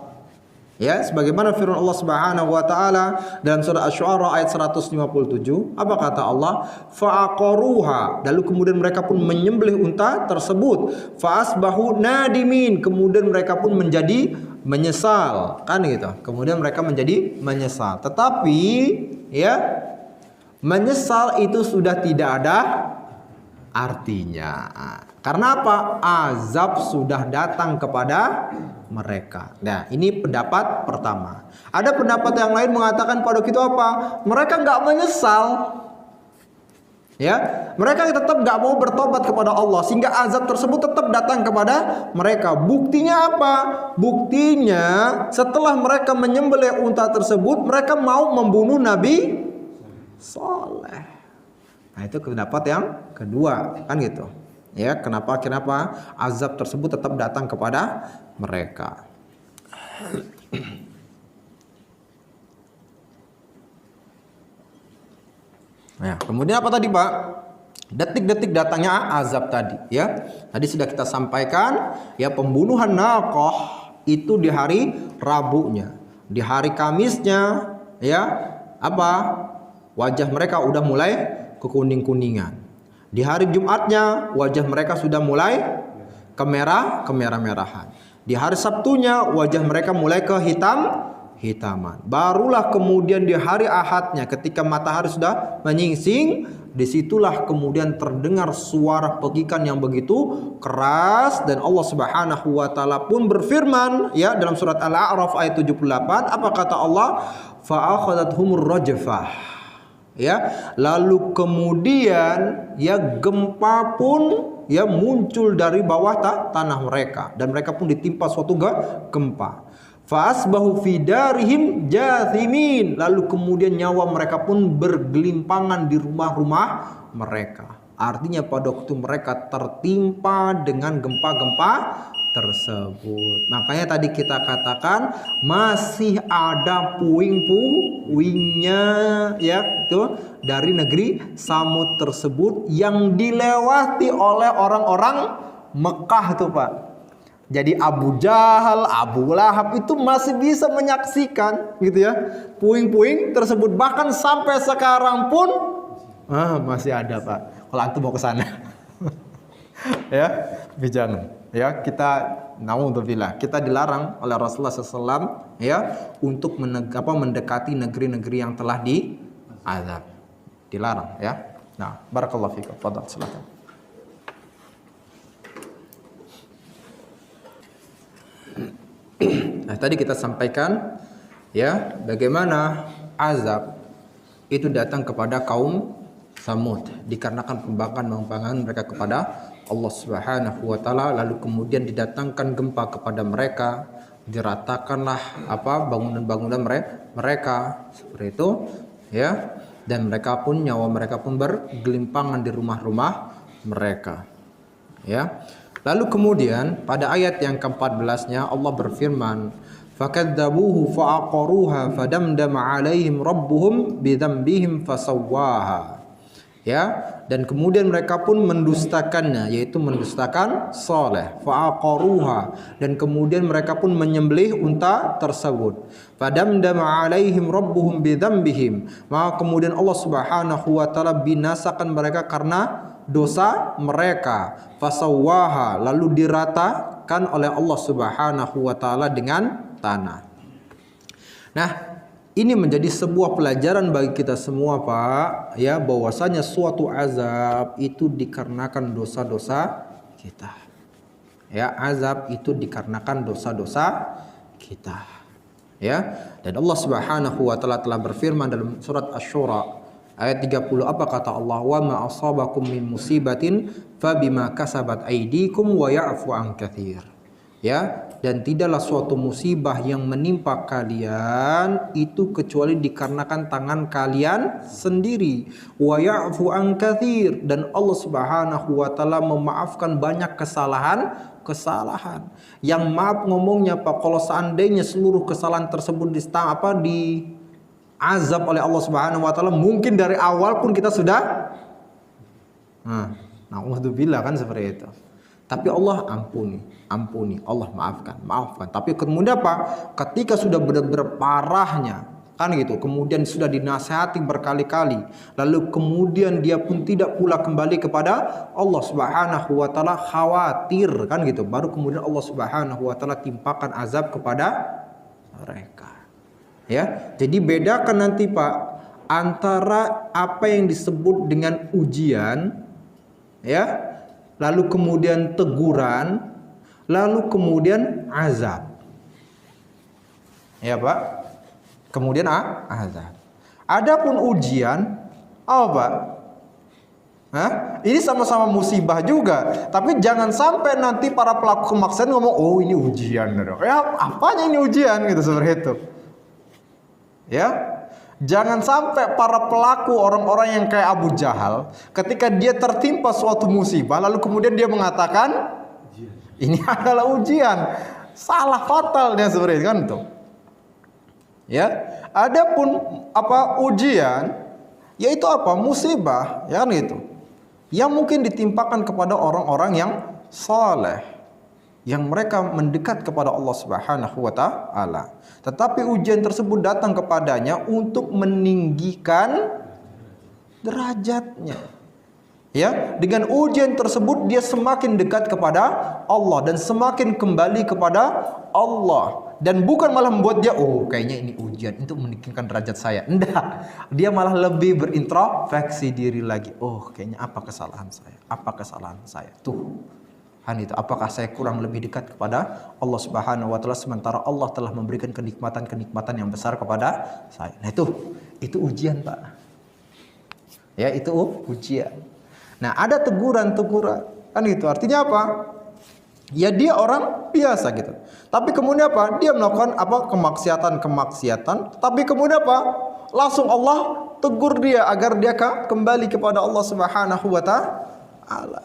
Ya, sebagaimana firman Allah Subhanahu wa taala dalam surah Asy-Syu'ara ayat 157, apa kata Allah? Fa'aqaruha, lalu kemudian mereka pun menyembelih unta tersebut. Fa'asbahu nadimin, kemudian mereka pun menjadi menyesal, kan gitu. Kemudian mereka menjadi menyesal. Tetapi ya, menyesal itu sudah tidak ada artinya. Karena apa? Azab sudah datang kepada mereka. Nah, ini pendapat pertama. Ada pendapat yang lain mengatakan pada itu apa? Mereka nggak menyesal. Ya, mereka tetap nggak mau bertobat kepada Allah, sehingga azab tersebut tetap datang kepada mereka. Buktinya apa? Buktinya setelah mereka menyembelih unta tersebut, mereka mau membunuh Nabi Soleh. Nah, itu pendapat yang kedua, kan gitu. Ya, kenapa azab tersebut tetap datang kepada mereka. Nah, kemudian apa tadi, Pak? Detik-detik datangnya azab tadi, ya. Tadi sudah kita sampaikan, ya, pembunuhan Naqah itu di hari Rabunya. Di hari Kamisnya, ya, apa? Wajah mereka udah mulai kekuning-kuningan. Di hari Jumatnya wajah mereka sudah mulai kemerah-merahan. Di hari Sabtunya wajah mereka mulai hitaman. Barulah kemudian di hari Ahadnya ketika matahari sudah menyingsing, disitulah kemudian terdengar suara pekikan yang begitu keras, dan Allah Subhanahu wa taala pun berfirman, ya, dalam surat Al-A'raf ayat 78, apa kata Allah? Fa akhadathumur rajfah. Ya, lalu kemudian, ya, gempa pun, ya, muncul dari bawah tanah mereka, dan mereka pun ditimpa suatu gempa. Fa asbahu fi darihim jathimin. Lalu kemudian nyawa mereka pun bergelimpangan di rumah-rumah mereka. Artinya pada waktu mereka tertimpa dengan gempa-gempa tersebut. Makanya tadi kita katakan masih ada puing-puingnya, ya, itu dari negeri Samud tersebut yang dilewati oleh orang-orang Mekah tuh, Pak. Jadi Abu Jahal, Abu Lahab itu masih bisa menyaksikan, gitu ya, puing-puing tersebut. Bahkan sampai sekarang pun masih ada, Pak. Kalau antum mau ke sana. Ya, jangan. Ya, kita naudzubillah, kita dilarang oleh Rasulullah SAW, ya, untuk mendekati negeri-negeri yang telah diazab. Dilarang, ya. Nah, barakallahu fikum. Fadhal, silakan. Nah, tadi kita sampaikan, ya, bagaimana azab itu datang kepada kaum Samud dikarenakan pembangkangan mereka kepada Allah Subhanahu wa taala, lalu kemudian didatangkan gempa kepada mereka, diratakanlah bangunan-bangunan mereka seperti itu, ya, dan nyawa mereka pun bergelimpangan di rumah-rumah mereka, ya. Lalu kemudian pada ayat yang ke-14-nya Allah berfirman, fakadzabuhu fa'aqaruha fadamdama 'alaihim rabbuhum bidzambihim fasawwaha. Ya, dan kemudian mereka pun mendustakannya, yaitu mendustakan Saleh, fa'aqaruha, dan kemudian mereka pun menyembelih unta tersebut. Fadamdama 'alaihim rabbuhum bidzambihim, maka kemudian Allah Subhanahu wa taala binasakan mereka karena dosa mereka. Fasawwaha, lalu diratakan oleh Allah Subhanahu wa taala dengan tanah. Nah, ini menjadi sebuah pelajaran bagi kita semua, Pak, ya, bahwasanya suatu azab itu dikarenakan dosa-dosa kita. Ya, azab itu dikarenakan dosa-dosa kita. Ya, dan Allah Subhanahu wa taala telah berfirman dalam surat Asy-Syura ayat 30, apa kata Allah? Wa ma asabakum min musibatin fabima kasabat aydikum wa ya'fu an katsir. Ya, dan tidaklah suatu musibah yang menimpa kalian itu kecuali dikarenakan tangan kalian sendiri. Wa ya'fu an katsir, dan Allah Subhanahu wa taala memaafkan banyak kesalahan. Yang maaf ngomongnya, Pak, kalau seandainya seluruh kesalahan tersebut diazab oleh Allah Subhanahu wa taala, mungkin dari awal pun kita sudah naudzubillah kan seperti itu. Tapi Allah ampuni, Allah maafkan. Tapi kemudian apa? Ketika sudah benar-benar parahnya, kan gitu, kemudian sudah dinasihati berkali-kali, lalu kemudian dia pun tidak pula kembali kepada Allah Subhanahu wa taala, khawatir, kan gitu, baru kemudian Allah Subhanahu wa taala timpakan azab kepada mereka. Ya, jadi bedakan nanti, Pak, antara apa yang disebut dengan ujian, ya, lalu kemudian teguran, lalu kemudian azab. Ya, Pak. Kemudian azab. Adapun ujian, apa, Pak? Ini sama-sama musibah juga. Tapi jangan sampai nanti para pelaku kemaksiatan ngomong, oh ini ujian. Ya, apanya ini ujian gitu, seperti itu. Ya. Jangan sampai para pelaku, orang-orang yang kayak Abu Jahal, ketika dia tertimpa suatu musibah, lalu kemudian dia mengatakan ini adalah ujian. Salah fatalnya sebenarnya kan tuh. Ya, adapun ujian yaitu musibah, ya kan gitu. Yang mungkin ditimpakan kepada orang-orang yang saleh, yang mereka mendekat kepada Allah Subhanahu wa taala. Tetapi ujian tersebut datang kepadanya untuk meninggikan derajatnya. Ya, dengan ujian tersebut dia semakin dekat kepada Allah dan semakin kembali kepada Allah. Dan bukan malah membuat dia, kayaknya ini ujian untuk meninggikan derajat saya. Enggak. Dia malah lebih berintrospeksi diri lagi. Kayaknya apa kesalahan saya? Apa kesalahan saya? Tuh. Itu apakah saya kurang lebih dekat kepada Allah Subhanahu wa taala sementara Allah telah memberikan kenikmatan-kenikmatan yang besar kepada saya. Nah, itu ujian, Pak. Ya, itu ujian. Nah, ada teguran-teguran. Kan itu artinya apa? Ya dia orang biasa gitu. Tapi kemudian dia melakukan kemaksiatan. Tapi kemudian langsung Allah tegur dia agar dia kembali kepada Allah Subhanahu wa taala.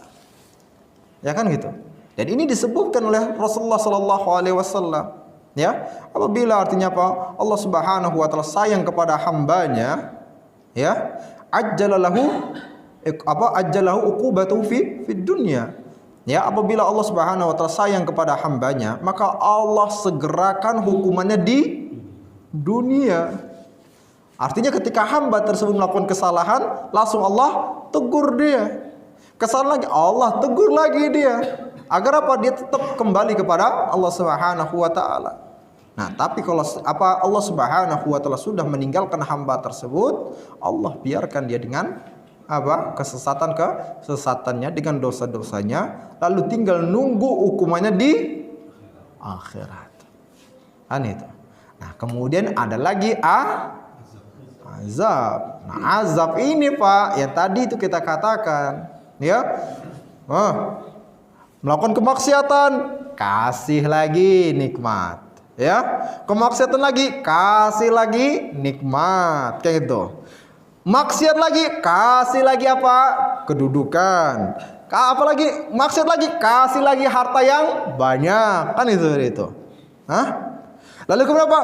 Ya kan gitu. Dan ini disebutkan oleh Rasulullah sallallahu alaihi wasallam. Ya, apabila artinya Allah Subhanahu wa taala sayang kepada hambanya, ya, ajjalahu uqubatuhu fid dunya. Ya, apabila Allah Subhanahu wa taala sayang kepada hambanya, maka Allah segerakan hukumannya di dunia. Artinya ketika hamba tersebut melakukan kesalahan, langsung Allah tegur dia. Kesalahan lagi, Allah tegur lagi dia. Agar dia tetap kembali kepada Allah Subhanahu wa taala. Nah, tapi kalau Allah Subhanahu wa taala sudah meninggalkan hamba tersebut, Allah biarkan dia dengan kesesatannya dengan dosa-dosanya, lalu tinggal nunggu hukumannya di akhirat. Itu. Nah, kemudian ada lagi azab. Nah, azab ini Pak, yang tadi itu kita katakan, ya. Melakukan kemaksiatan, kasih lagi nikmat. Ya. Kemaksiatan lagi, kasih lagi nikmat. Kayak gitu. Maksiat lagi, kasih lagi kedudukan. Apa lagi? Maksiat lagi, kasih lagi harta yang banyak. Kan itu. Lalu kenapa?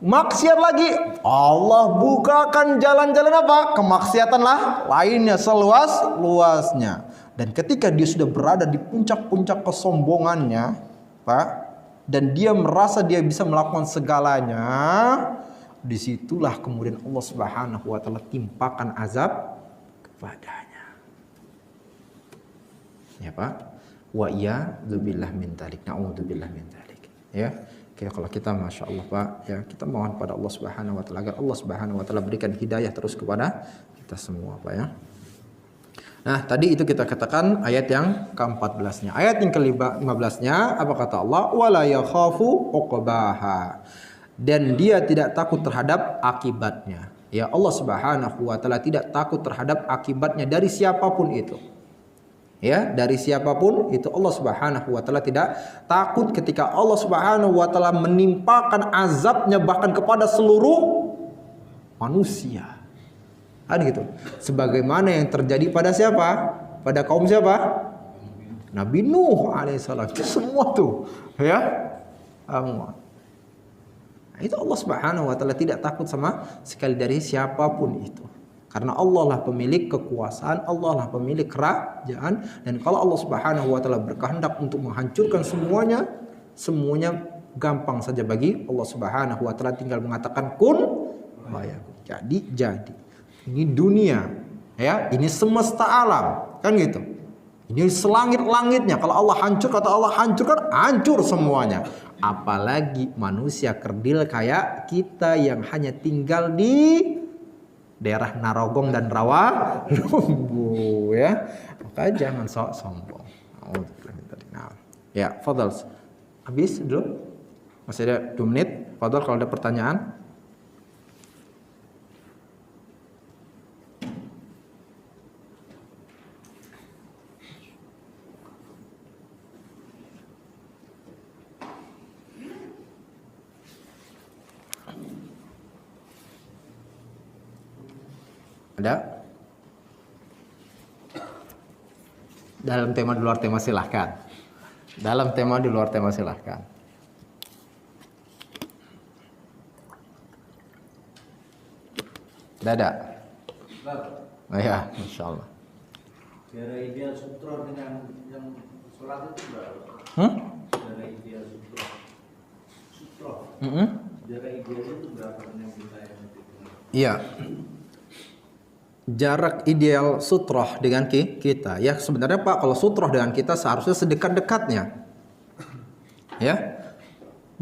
Maksiat lagi, Allah bukakan jalan-jalan kemaksiatan lainnya seluas-luasnya. Dan ketika dia sudah berada di puncak-puncak kesombongannya, Pak, dan dia merasa dia bisa melakukan segalanya, disitulah kemudian Allah Subhanahu wa taala timpakan azab kepadanya. Ya, Pak. Wa iyadzubillah min dzalik. Na'udzubillah min dzalik. Ya. Kalau kita Masya Allah Pak, ya kita mohon pada Allah Subhanahu wa taala agar Allah Subhanahu wa taala berikan hidayah terus kepada kita semua, Pak, ya. Nah, tadi itu kita katakan ayat yang ke-14-nya. Ayat yang ke-15-nya apa kata Allah? Wala yakhafu uqbaha. Dan dia tidak takut terhadap akibatnya. Ya, Allah Subhanahu wa taala tidak takut terhadap akibatnya dari siapapun itu. Ya, dari siapapun itu Allah Subhanahu wa taala tidak takut ketika Allah Subhanahu wa taala menimpakan azabnya bahkan kepada seluruh manusia. Gitu. Sebagaimana yang terjadi pada siapa? Pada kaum siapa? Nabi Nuh alaihissalam. Semua tuh, ya. Semua. Itu Allah Subhanahu wa taala tidak takut sama sekali dari siapapun itu. Karena Allah lah pemilik kekuasaan, Allah lah pemilik kerajaan, dan kalau Allah Subhanahu wa taala berkehendak untuk menghancurkan semuanya gampang saja bagi Allah Subhanahu wa taala, tinggal mengatakan kun fayakun. Jadi. Ini dunia, ya, ini semesta alam, kan gitu. Ini selangit-langitnya. Kalau Allah hancur, kata Allah hancurkan, hancur semuanya. Apalagi manusia kerdil kayak kita yang hanya tinggal di daerah Narogong dan Rawalumbu, ya. Maka jangan sok sombong. Nah, ya, fadhal. Habis dulu. Masih ada 2 menit. Fadhal kalau ada pertanyaan. Ada? Dalam tema di luar tema silahkan. Dalam tema di luar tema silahkan. Dada. Nah, Oh ya, Insya Allah. jarak ideal sutra dengan yang sholat itu berapa? Jarak ideal sutra. Sutra. Jarak ideal itu berapa dengan kita yang itu? Iya. Jarak ideal sutroh dengan kita. Ya sebenarnya Pak, kalau sutroh dengan kita seharusnya sedekat-dekatnya. Ya.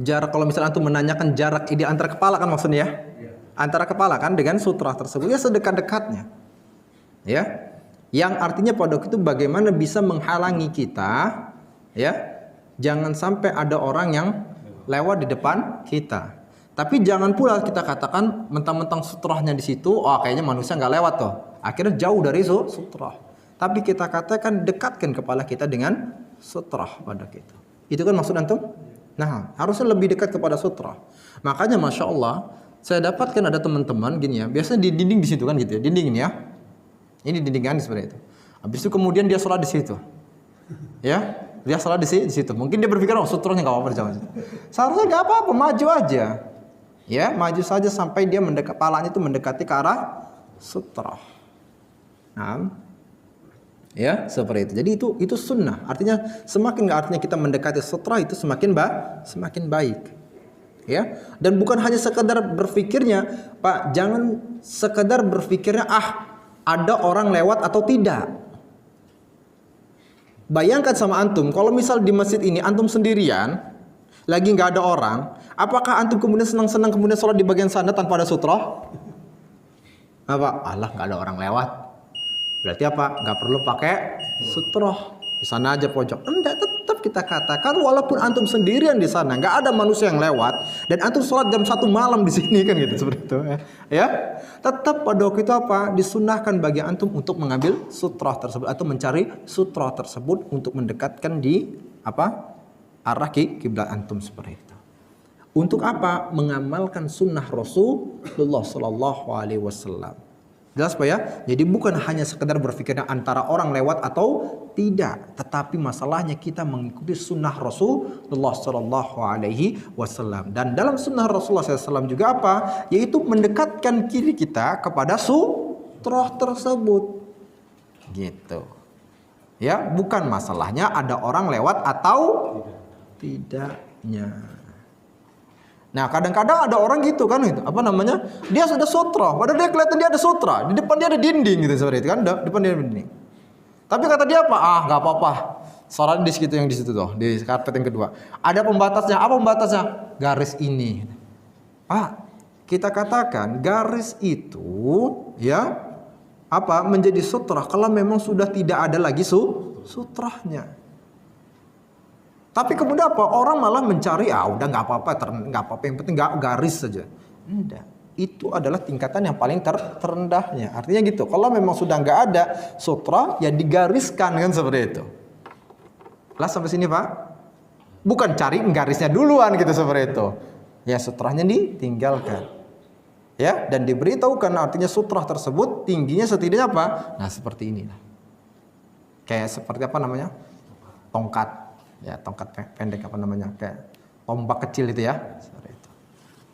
Jarak, kalau misalnya antum menanyakan jarak ideal antara kepala kan maksudnya ya? Antara kepala kan dengan sutroh tersebut ya sedekat-dekatnya. Ya. Yang artinya pada waktu itu bagaimana bisa menghalangi kita, ya. Jangan sampai ada orang yang lewat di depan kita. Tapi jangan pula kita katakan mentang-mentang sutrohnya di situ, oh kayaknya manusia nggak lewat tuh. Akhirnya jauh dari sutroh. Tapi kita katakan dekatkan kepala kita dengan sutroh pada kita. Itu kan maksud antum? Nah, harusnya lebih dekat kepada sutroh. Makanya Masya Allah, saya dapatkan ada teman-teman gini ya, biasanya di dinding di situ kan gitu ya, dinding ini ya. Ini dinding kan seperti itu. Habis itu kemudian dia sholat di situ. Ya, dia sholat di situ. Mungkin dia berpikir, oh sutrohnya nggak apa-apa jangan. Seharusnya nggak apa-apa, maju aja. Ya, maju saja sampai dia kepalanya itu mendekati ke arah sutroh. Nah, ya seperti itu. Jadi itu sunnah. Artinya semakin nggak artinya kita mendekati sutroh itu semakin baik. Ya, dan bukan hanya sekedar berpikirnya, Pak. Jangan sekedar berpikirnya ada orang lewat atau tidak. Bayangkan sama antum, kalau misal di masjid ini antum sendirian, lagi nggak ada orang, apakah antum kemudian senang-senang kemudian sholat di bagian sana tanpa ada sutroh? Apa? Allah nggak ada orang lewat. Berarti apa? Nggak perlu pakai sutroh. Di sana aja pojok. Enggak, tetap kita katakan walaupun antum sendirian di sana, nggak ada manusia yang lewat, dan antum sholat jam 1 malam di sini kan gitu seperti itu ya. Tetap pada waktu itu apa? Disunahkan bagi antum untuk mengambil sutroh tersebut atau mencari sutroh tersebut untuk mendekatkan di arah kiblat antum seperti itu. Untuk apa? Mengamalkan sunnah Rasulullah Sallallahu Alaihi Wasallam. Jelas Pak ya? Jadi bukan hanya sekedar berpikirnya antara orang lewat atau tidak, tetapi masalahnya kita mengikuti sunnah Rasulullah Sallallahu Alaihi Wasallam. Dan dalam sunnah Rasulullah SAW juga apa? Yaitu mendekatkan kiri kita kepada sutroh tersebut. Gitu. Ya, bukan masalahnya ada orang lewat atau tidaknya. Nah, kadang-kadang ada orang gitu kan gitu. Dia sudah sutra, padahal dia kelihatan dia ada sutra, di depan dia ada dinding gitu seperti itu kan, depan dia ada dinding. Tapi kata dia apa? Enggak apa-apa. Salat di situ yang di situ tuh, di karpet yang kedua. Ada pembatasnya. Apa pembatasnya? Garis ini. Kita katakan garis itu ya menjadi sutra kalau memang sudah tidak ada lagi sutrahnya. Tapi kemudian apa? Orang malah mencari, udah nggak apa-apa, yang penting nggak garis saja. Enggak. Itu adalah tingkatan yang paling terendahnya. Artinya gitu. Kalau memang sudah nggak ada sutra, ya digariskan kan seperti itu. Lah sampai sini Pak. Bukan cari garisnya duluan gitu seperti itu. Ya sutranya ditinggalkan. Ya, dan diberitahukan artinya sutra tersebut tingginya setidaknya apa? Nah seperti inilah. Kayak seperti tongkat. Ya, tongkat pendek kayak tombak kecil itu ya. Seperti itu.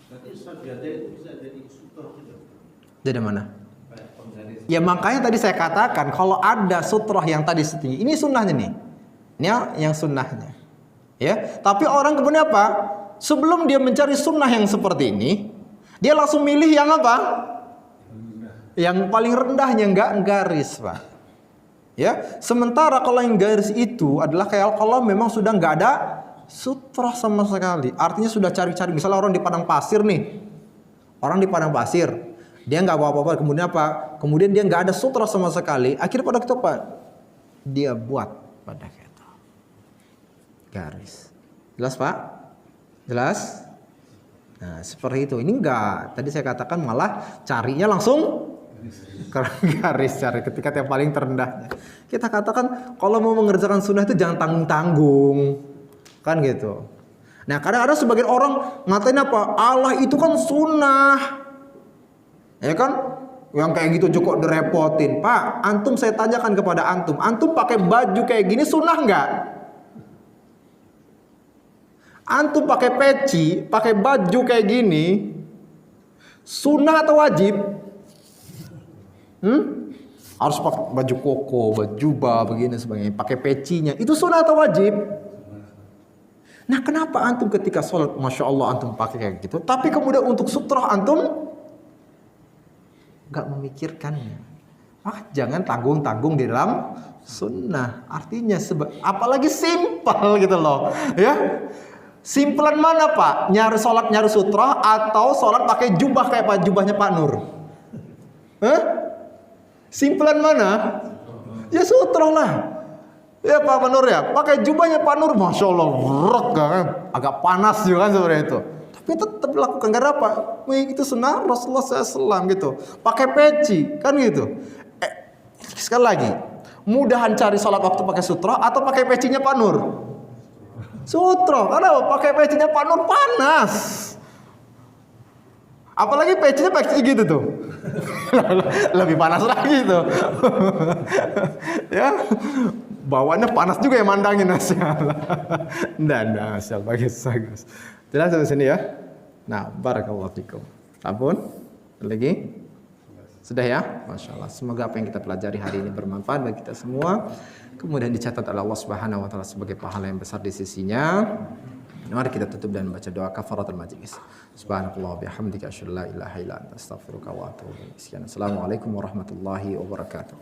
Berarti sajadah itu bisa jadi sutroh juga. Dari mana? Ya makanya tadi saya katakan kalau ada sutroh yang tadi setinggi, ini sunnahnya nih. Ini yang sunnahnya. Ya, tapi orang kemudian apa? Sebelum dia mencari sunnah yang seperti ini, dia langsung milih yang apa? Yang paling rendahnya, enggak garis, Pak. Ya, sementara kalau yang garis itu adalah kayak kalau memang sudah nggak ada sutroh sama sekali. Artinya sudah cari-cari. Misalnya orang di padang pasir nih, dia nggak bawa apa-apa. Kemudian apa? Kemudian dia nggak ada sutroh sama sekali. Akhirnya pada itu apa? Dia buat pada kita garis. Jelas Pak? Jelas? Nah seperti itu. Ini enggak. Tadi saya katakan malah carinya langsung garis cari ketika yang paling terendahnya. Kita katakan kalau mau mengerjakan sunnah itu jangan tanggung-tanggung, kan gitu. Nah kadang ada sebagian orang ngatain apa? Allah itu kan sunnah, ya kan? Yang kayak gitu cukup direpotin. Pak, antum saya tanyakan kepada antum pakai baju kayak gini sunnah nggak? Antum pakai peci, pakai baju kayak gini, sunnah atau wajib? Harus pakai baju koko, baju jubah, begini sebagainya, pakai pecinya. Itu sunnah atau wajib? Nah, kenapa antum ketika sholat, masya Allah antum pakai kayak gitu, tapi kemudian untuk sutrah antum nggak memikirkannya? Maka jangan tanggung-tanggung di dalam sunnah. Artinya, apalagi simpel gitu loh, ya. Simpelan mana Pak? Nyari sholat nyari sutrah atau sholat pakai jubah kayak Pak jubahnya Pak Nur? Simpelan mana? Ya sutrah lah. Ya Pak Nur ya, pakai jubahnya Pak Nur, masya Allah, berat kan? Agak panas juga kan sebenarnya itu. Tapi tetap lakukan karena apa? Itu sunnah Rasulullah SAW gitu. Pakai peci kan gitu. Sekali lagi, mudahan cari sholat waktu pakai sutrah atau pakai pecinya Pak Nur? Sutra, karena pakai pecinya Pak Nur panas. Apalagi pecinya peci gitu tuh. Lebih panas lagi tuh. Ya. Bawaannya panas juga ya mandangin asyal. Nggak asyal bagus. Jelas sampai sini ya. Nah, barakallahu fikum. Ampun. Lagi? Sudah ya? Masya Allah. Semoga apa yang kita pelajari hari ini bermanfaat bagi kita semua. Kemudian dicatat oleh Allah Subhanahu wa taala sebagai pahala yang besar di sisinya. Mari kita tutup dan baca doa kafaratul majlis. Subhanallah bihamdika asyhadu an la ilaha illa anta astaghfiruka wa atubu ilaik. Assalamualaikum warahmatullahi wabarakatuh.